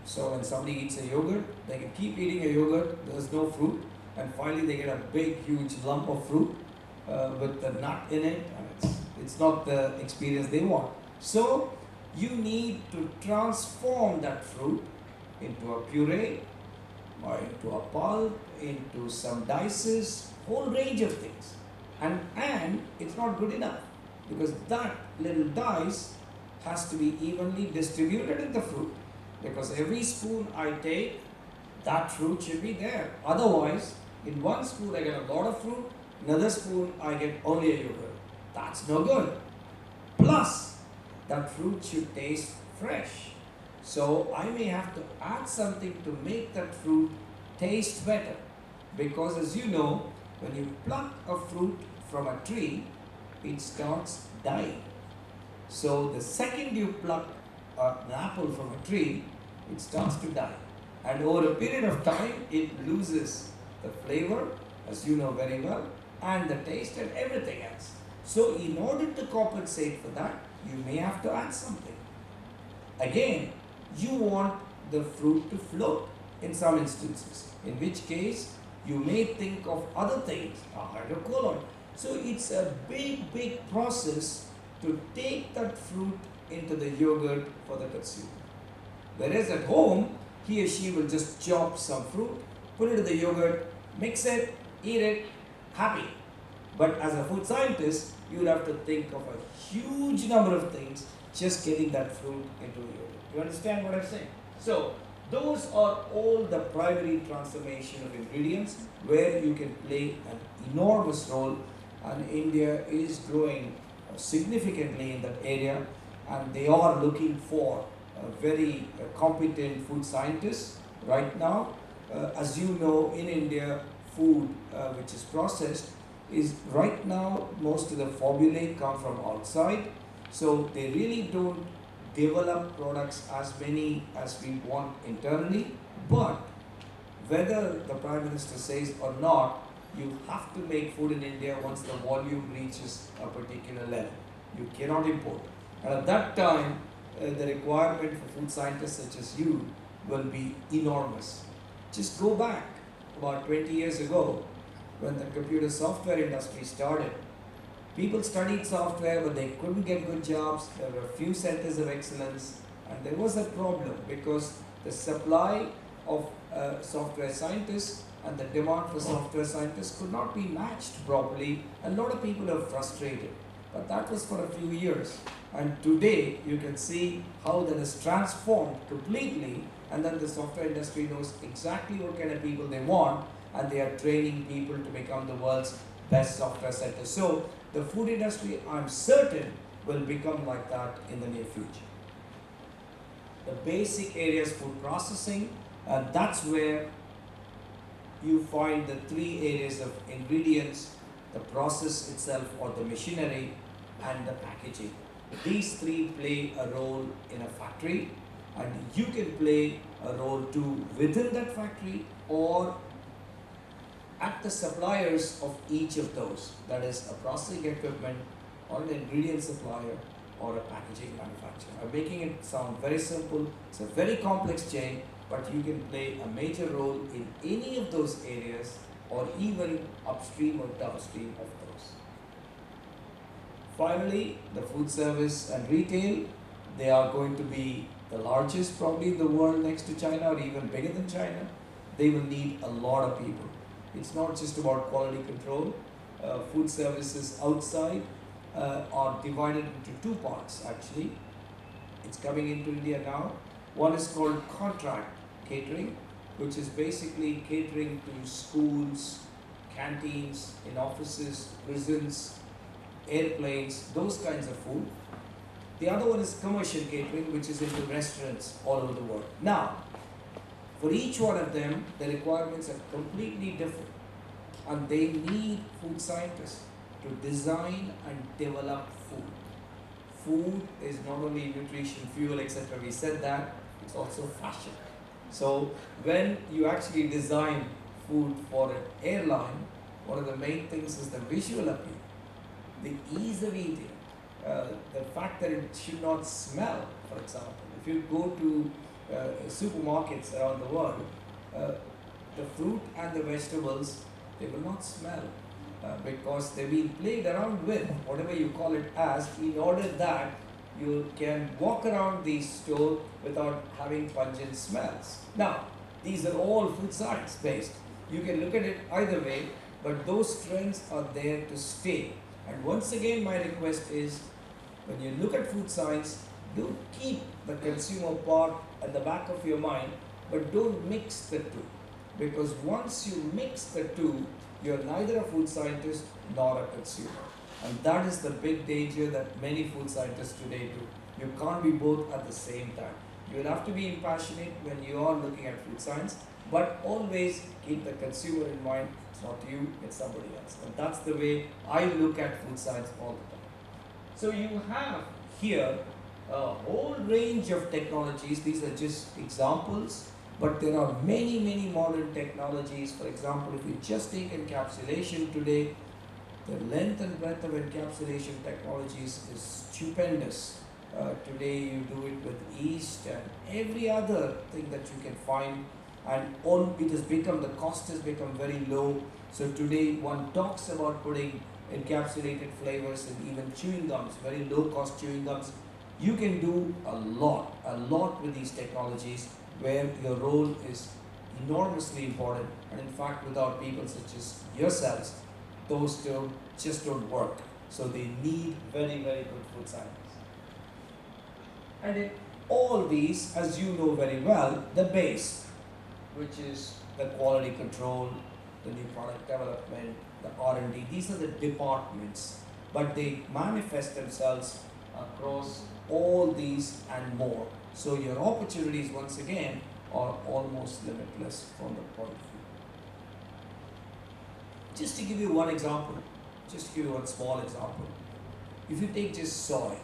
So when somebody eats a yogurt, they can keep eating a yogurt, there's no fruit, and finally they get a big huge lump of fruit with the nut in it, and it's not the experience they want. So you need to transform that fruit into a puree, or into a pulp, into some dices, whole range of things. And it's not good enough, because that little dice has to be evenly distributed in the fruit. Because every spoon I take, that fruit should be there. Otherwise, in one spoon I get a lot of fruit, another spoon I get only a yogurt. That's no good. Plus, that fruit should taste fresh. So I may have to add something to make that fruit taste better. Because as you know, when you pluck a fruit from a tree, it starts dying. So the second you pluck an apple from a tree, it starts to die. And over a period of time, it loses the flavor, as you know very well, and the taste and everything else. So in order to compensate for that, you may have to add something. Again, you want the fruit to float in some instances, in which case you may think of other things, a hydrocolloid. So it's a big process to take that fruit into the yogurt for the consumer. Whereas at home, he or she will just chop some fruit, put it in the yogurt, mix it, eat it, happy. But as a food scientist, you will have to think of a huge number of things just getting that fruit into a yogurt. You understand what I'm saying? So Those are all the primary transformation of ingredients where you can play an enormous role, and India is growing significantly in that area, and they are looking for very competent food scientists right now. As you know, in India, food which is processed is right now most of the formulae come from outside, so they really don't develop products as many as we want internally. But whether the Prime Minister says or not, you have to make food in India once the volume reaches a particular level. You cannot import. And at that time, the requirement for food scientists such as you will be enormous. Just go back about 20 years ago when the computer software industry started. People studied software, but they couldn't get good jobs. There were few centers of excellence, and there was a problem because the supply of software scientists and the demand for software scientists could not be matched properly, and a lot of people are frustrated. But that was for a few years, and today you can see how that is transformed completely, and then the software industry knows exactly what kind of people they want, and they are training people to become the world's best software scientists. So the food industry, I'm certain, will become like that in the near future. The basic areas, food processing, that's where you find the three areas of ingredients, the process itself or the machinery, and the packaging. These three play a role in a factory, and you can play a role too within that factory or at the suppliers of each of those, that is a processing equipment or an ingredient supplier or a packaging manufacturer. I'm making it sound very simple. It's a very complex chain, but you can play a major role in any of those areas or even upstream or downstream of those. Finally, the food service and retail, they are going to be the largest probably in the world next to China or even bigger than China. They will need a lot of people. It's not just about quality control. Food services outside are divided into two parts actually. It's coming into India now. One is called contract catering, which is basically catering to schools, canteens, in offices, prisons, airplanes, those kinds of food. The other one is commercial catering, which is into restaurants all over the world. Now, for each one of them, the requirements are completely different, and they need food scientists to design and develop food. Food is not only nutrition, fuel, etc. We said that, it's also fashion. So when you actually design food for an airline, one of the main things is the visual appeal, the ease of eating, the fact that it should not smell, for example. If you go to supermarkets around the world, the fruit and the vegetables, they will not smell because they've been played around with, whatever you call it as, in order that you can walk around the store without having pungent smells. Now, these are all food science based. You can look at it either way, but those trends are there to stay. And once again, my request is, when you look at food science, do keep the consumer part at the back of your mind, but don't mix the two. Because once you mix the two, you're neither a food scientist nor a consumer. And that is the big danger that many food scientists today do. You can't be both at the same time. You will have to be impassionate when you are looking at food science, but always keep the consumer in mind. It's not you, it's somebody else. And that's the way I look at food science all the time. So you have here a whole range of technologies. These are just examples, but there are many, many modern technologies. For example, if you just take encapsulation today, the length and breadth of encapsulation technologies is stupendous. Today you do it with yeast and every other thing that you can find, and all it has become, the cost has become very low. So today one talks about putting encapsulated flavors and even chewing gums, very low cost chewing gums. You can do a lot with these technologies where your role is enormously important, and in fact without people such as yourselves, those just don't work. So they need very, very good food scientists. And all these, as you know very well, the base, which is the quality control, the new product development, the R&D, these are the departments, but they manifest themselves across all these and more. So your opportunities, once again, are almost limitless from the point of view. Just to give you one example, just to give you one small example, if you take just soy,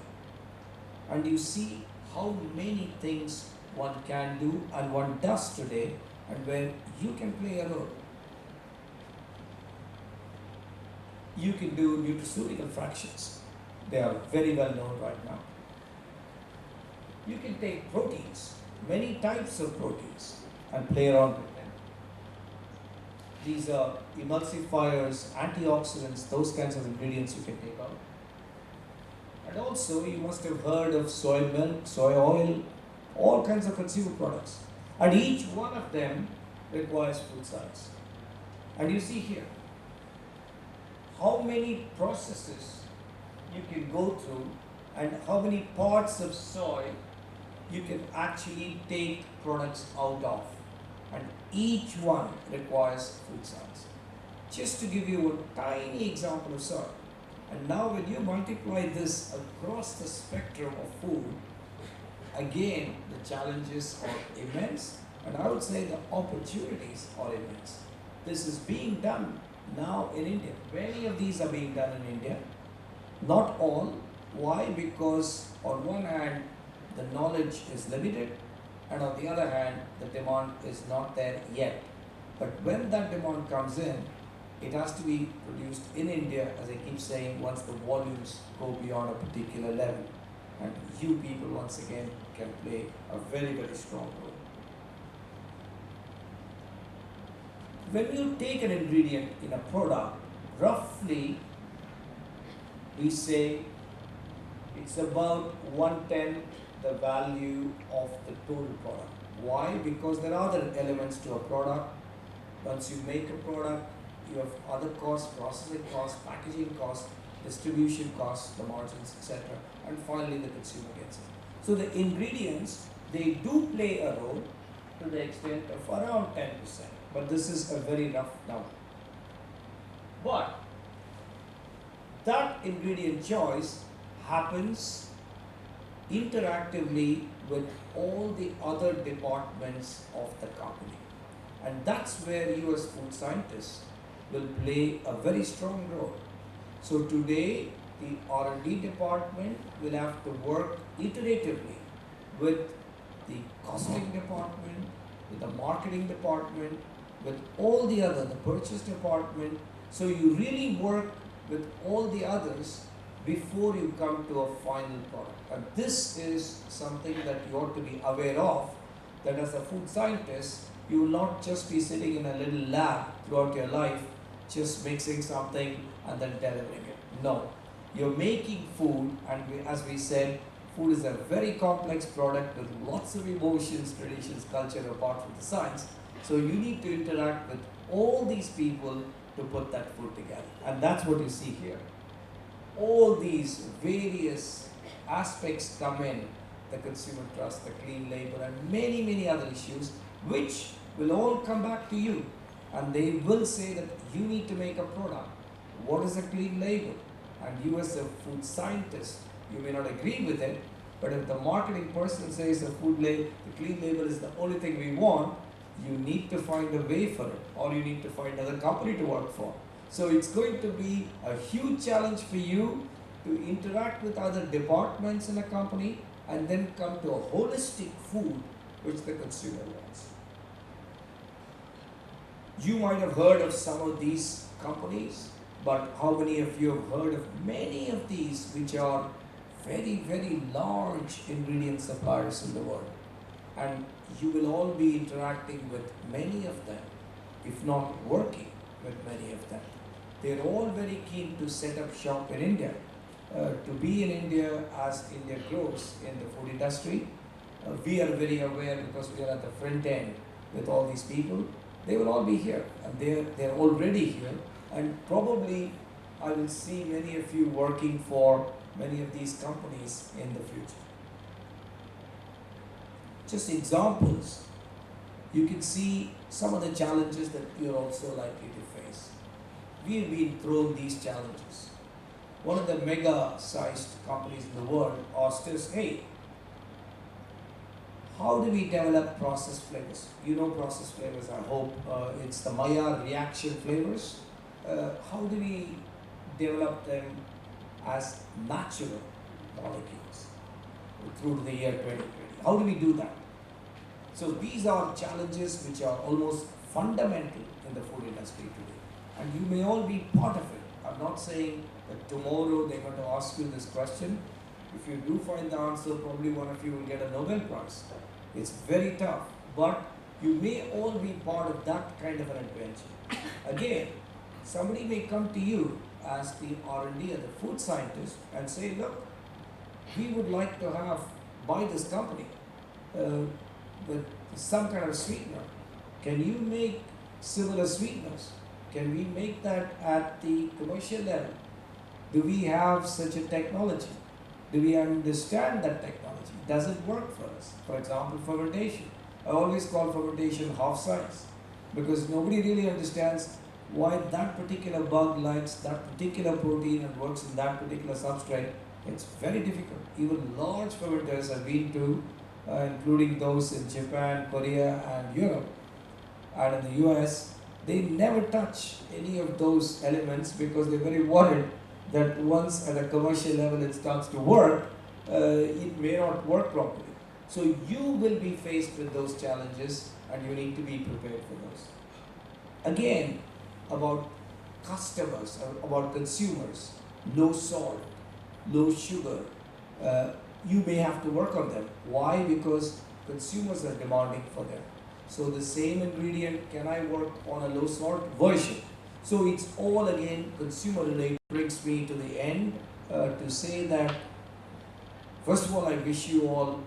and you see how many things one can do and one does today, and where you can play a role. You can do nutraceutical fractions. They are very well known right now. You can take proteins, many types of proteins, and play around with them. These are emulsifiers, antioxidants, those kinds of ingredients you can take out. And also, you must have heard of soy milk, soy oil, all kinds of consumer products. And each one of them requires food science. And you see here, how many processes you can go through and how many parts of soy you can actually take products out of. And each one requires food science. Just to give you a tiny example of soy. And now when you multiply this across the spectrum of food, again the challenges are immense, and I would say the opportunities are immense. This is being done now in India. Many of these are being done in India. Not all. Why? Because on one hand the knowledge is limited, and on the other hand the demand is not there yet. But when that demand comes in, it has to be produced in India, as I keep saying, once the volumes go beyond a particular level. And you people, once again, can play a very, very strong role. When you take an ingredient in a product, roughly we say it's about 1/10 the value of the total product. Why? Because there are other elements to a product. Once you make a product, you have other costs, processing costs, packaging costs, distribution costs, the margins, etc. And finally the consumer gets it. So the ingredients, they do play a role to the extent of around 10%. But this is a very rough number. But that ingredient choice happens interactively with all the other departments of the company. And that's where you as food scientists will play a very strong role. So today, the R&D department will have to work iteratively with the costing department, with the marketing department, with all the other, the purchase department. So you really work with all the others before you come to a final product. And this is something that you ought to be aware of, that as a food scientist, you will not just be sitting in a little lab throughout your life, just mixing something and then delivering it. No, you're making food, and as we said, food is a very complex product with lots of emotions, traditions, culture apart from the science. So you need to interact with all these people to put that food together. And that's what you see here. All these various aspects come in, the consumer trust, the clean label, and many, many other issues, which will all come back to you. And they will say that you need to make a product. What is a clean label? And you as a food scientist, you may not agree with it, but if the marketing person says the clean label is the only thing we want, you need to find a way for it, or you need to find another company to work for. So it's going to be a huge challenge for you to interact with other departments in a company and then come to a holistic food which the consumer wants. You might have heard of some of these companies, but how many of you have heard of many of these which are very, very large ingredient suppliers in the world? And you will all be interacting with many of them, if not working with many of them. They're all very keen to set up shop in India, to be in India as India grows in the food industry. We are very aware because we are at the front end with all these people. They will all be here, and they're already here, and probably I will see many of you working for many of these companies in the future. just examples, you can see some of the challenges that you're also likely to face. We've been thrown these challenges. One of the mega-sized companies in the world asked us, hey, how do we develop processed flavors? You know processed flavors, I hope. It's the Maillard reaction flavors. How do we develop them as natural molecules through to the year 2020? How do we do that? So these are challenges which are almost fundamental in the food industry today. And you may all be part of it. I'm not saying that tomorrow they're going to ask you this question. If you do find the answer, probably one of you will get a Nobel Prize. It's very tough, but you may all be part of that kind of an adventure. Again, somebody may come to you as the R&D or the food scientist and say, look, we would like to buy this company with some kind of sweetener. Can you make similar sweeteners? Can we make that at the commercial level? Do we have such a technology? Do we understand that technology? Does it work for us? For example, fermentation. I always call fermentation half science because nobody really understands why that particular bug likes that particular protein and works in that particular substrate. It's very difficult. Even large fermenters have been to, including those in Japan, Korea and Europe and in the US, they never touch any of those elements because they're very worried that once at a commercial level it starts to work, it may not work properly. So you will be faced with those challenges and you need to be prepared for those. Again, about customers, about consumers, low salt, low sugar, you may have to work on them. Why? Because consumers are demanding for them. So the same ingredient, can I work on a low salt version? So it's all again consumer related. Brings me to the end to say that first of all, I wish you all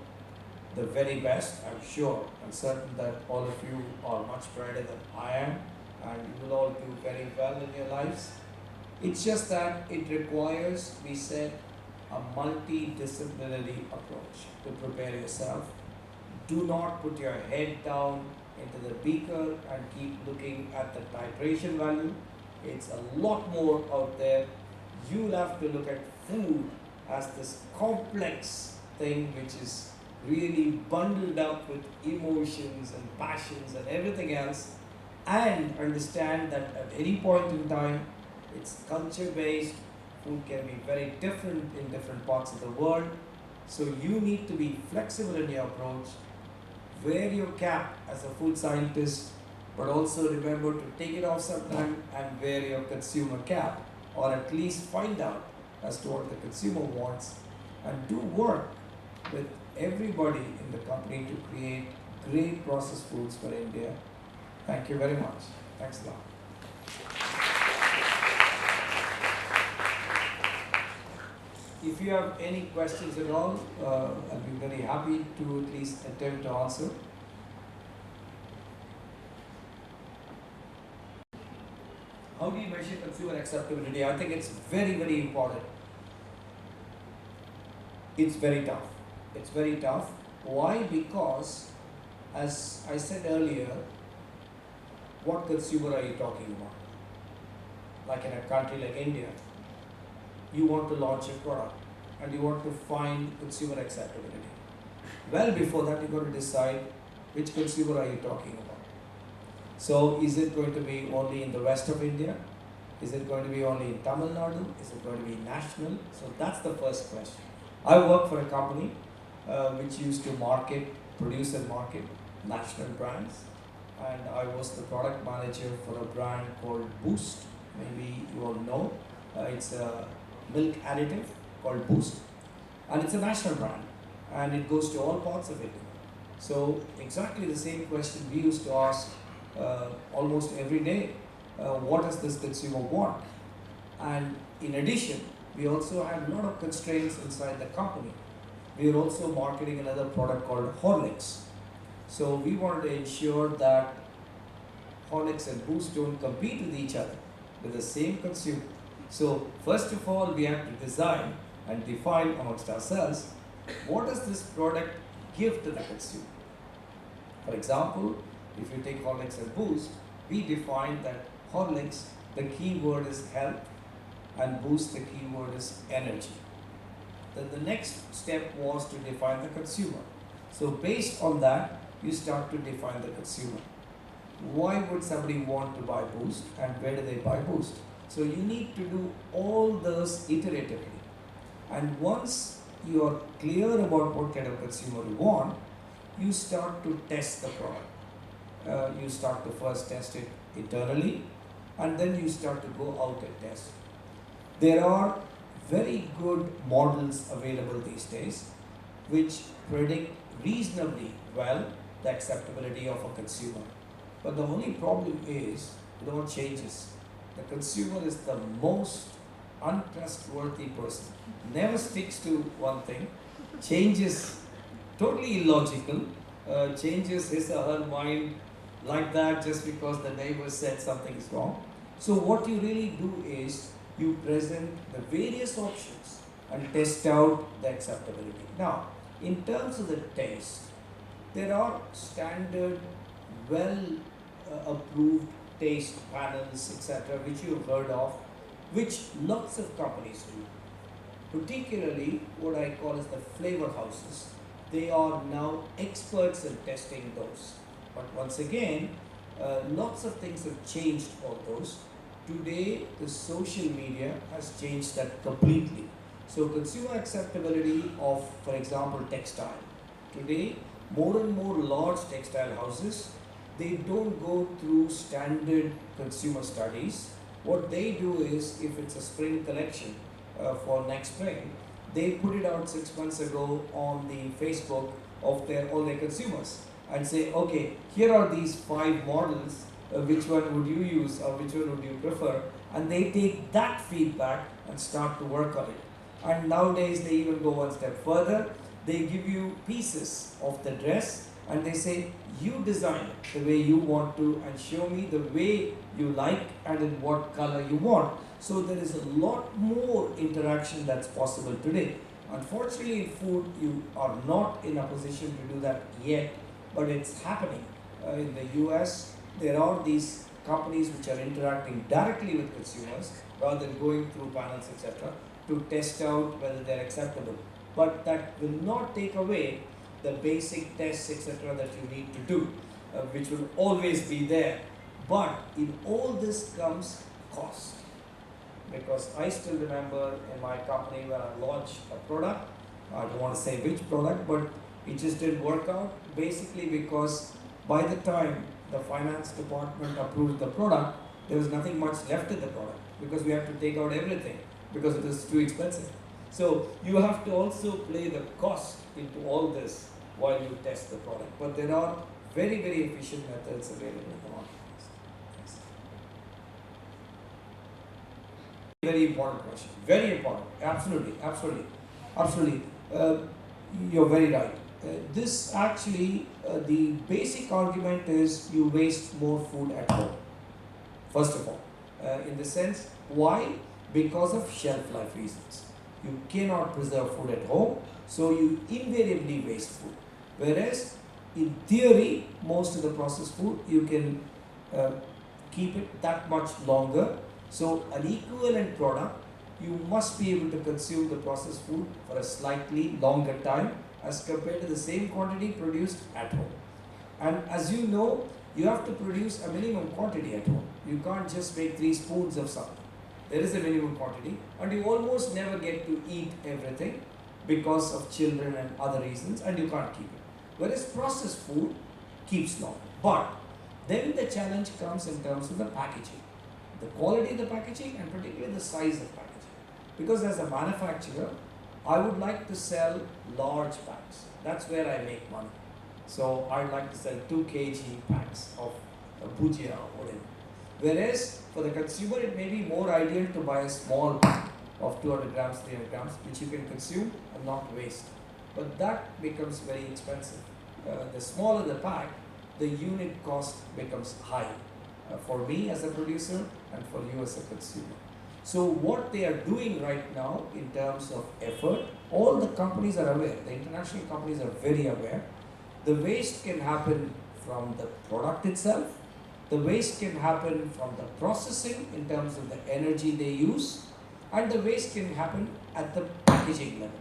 the very best. I'm sure, I'm certain that all of you are much brighter than I am and you will all do very well in your lives. It's just that it requires, we said, a multidisciplinary approach to prepare yourself. Do not put your head down into the beaker and keep looking at the titration value. It's a lot more out there. You'll have to look at food as this complex thing which is really bundled up with emotions and passions and everything else, and understand that at any point in time it's culture based. Food can be very different in different parts of the world, so you need to be flexible in your approach. Wear your cap as a food scientist, but also remember to take it off sometime and wear your consumer cap, or at least find out as to what the consumer wants and do work with everybody in the company to create great processed foods for India. Thank you very much. Thanks a lot. If you have any questions at all, I'll be very happy to at least attempt to answer. How do you measure consumer acceptability? I think it's very, very important. It's very tough. It's very tough. Why? Because, as I said earlier, what consumer are you talking about? Like in a country like India, you want to launch a product and you want to find consumer acceptability. Well, before that, you've got to decide which consumer are you talking about. So, is it going to be only in the west of India? Is it going to be only in Tamil Nadu? Is it going to be national? So, that's the first question. I work for a company which used to produce and market national brands. And I was the product manager for a brand called Boost. Maybe you all know. It's a milk additive called Boost. And it's a national brand. And it goes to all parts of India. So exactly the same question we used to ask almost every day. What does this consumer want? And in addition, we also had a lot of constraints inside the company. We are also marketing another product called Horlicks. So we wanted to ensure that Horlicks and Boost don't compete with each other, with the same consumer. So first of all, we have to design and define amongst ourselves, what does this product give to the consumer? For example, if you take Horlicks and Boost, we define that Horlicks, the key word is health, and Boost, the key word is energy. Then the next step was to define the consumer. So based on that, you start to define the consumer. Why would somebody want to buy Boost, and where do they buy Boost? So you need to do all those iteratively. And once you are clear about what kind of consumer you want, you start to test the product. You start to first test it internally, and then you start to go out and test. There are very good models available these days which predict reasonably well the acceptability of a consumer. But the only problem is it all changes. The consumer is the most untrustworthy person. Never sticks to one thing, changes totally illogical, changes his or her mind like that just because the neighbor said something is wrong. So what you really do is you present the various options and test out the acceptability. Now, in terms of the taste, there are standard, well approved taste panels, etc., which you've heard of, which lots of companies do. Particularly what I call as the flavor houses. They are now experts in testing those. But once again, lots of things have changed all those. Today, the social media has changed that completely. So consumer acceptability of, for example, textile. Today, more and more large textile houses, they don't go through standard consumer studies. What they do is, if it's a spring collection for next spring, they put it out 6 months ago on the Facebook of all their consumers and say, okay, here are these 5 models, which one would you use or which one would you prefer? And they take that feedback and start to work on it. And nowadays they even go one step further. They give you pieces of the dress and they say, you design it the way you want to and show me the way you like and in what color you want. So there is a lot more interaction that's possible today. Unfortunately, in food, you are not in a position to do that yet, but it's happening. In the US, there are these companies which are interacting directly with consumers rather than going through panels, etc., to test out whether they're acceptable. But that will not take away the basic tests, etc., that you need to do, which will always be there. But in all this comes cost. Because I still remember in my company when I launched a product, I don't want to say which product, but it just didn't work out, basically because by the time the finance department approved the product, there was nothing much left in the product because we had to take out everything because it was too expensive. So you have to also play the cost into all this while you test the product. But there are very, very efficient methods available in the marketplace. Very important question. Very important. Absolutely, absolutely, absolutely. You're very right. This actually, the basic argument is you waste more food at home. First of all, in the sense, why? Because of shelf life reasons. You cannot preserve food at home, so you invariably waste food. Whereas, in theory, most of the processed food, you can keep it that much longer. So, an equivalent product, you must be able to consume the processed food for a slightly longer time as compared to the same quantity produced at home. And as you know, you have to produce a minimum quantity at home. You can't just make 3 spoons of something. There is a minimum quantity, and you almost never get to eat everything because of children and other reasons, and you can't keep it. Whereas processed food keeps long. But then the challenge comes in terms of the packaging, the quality of the packaging, and particularly the size of packaging. Because as a manufacturer, I would like to sell large packs. That's where I make money. So I'd like to sell 2 kg packs of bhujia or whatever. Whereas for the consumer, it may be more ideal to buy a small pack of 200 grams, 300 grams, which you can consume and not waste. But that becomes very expensive. The smaller the pack, the unit cost becomes high for me as a producer and for you as a consumer. So what they are doing right now in terms of effort, all the companies are aware, the international companies are very aware. The waste can happen from the product itself. The waste can happen from the processing in terms of the energy they use, and the waste can happen at the packaging level.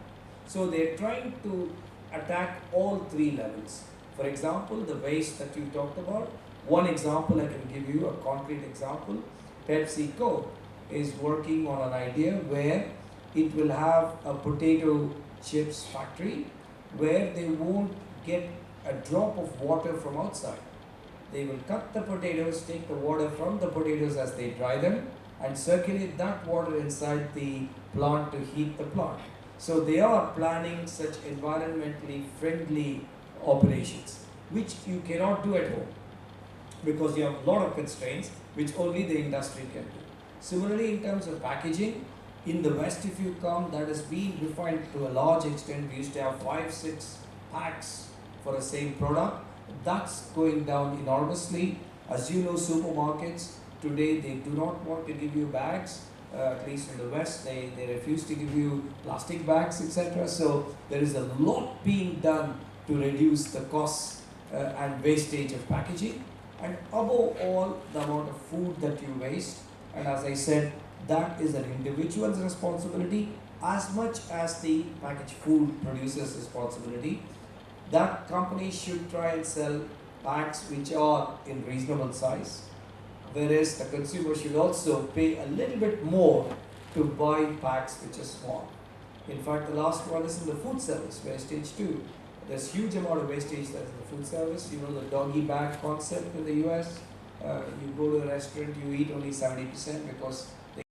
So they're trying to attack all three levels. For example, the waste that you talked about, one example I can give you, a concrete example, PepsiCo is working on an idea where it will have a potato chips factory where they won't get a drop of water from outside. They will cut the potatoes, take the water from the potatoes as they dry them, and circulate that water inside the plant to heat the plant. So they are planning such environmentally friendly operations, which you cannot do at home because you have a lot of constraints which only the industry can do. Similarly, in terms of packaging, in the West, if you come, that has been refined to a large extent. We used to have 5-6 packs for the same product. That's going down enormously. As you know, supermarkets today, they do not want to give you bags. At least in the West, they refuse to give you plastic bags, etc. So there is a lot being done to reduce the costs and wastage of packaging, and above all, the amount of food that you waste. And as I said, that is an individual's responsibility as much as the packaged food producer's responsibility. That company should try and sell packs which are in reasonable size, whereas the consumer should also pay a little bit more to buy packs which are small. In fact, the last one is in the food service wastage too. There's huge amount of wastage that's in the food service. You know, the doggy bag concept in the US. You go to a restaurant, you eat only 70% because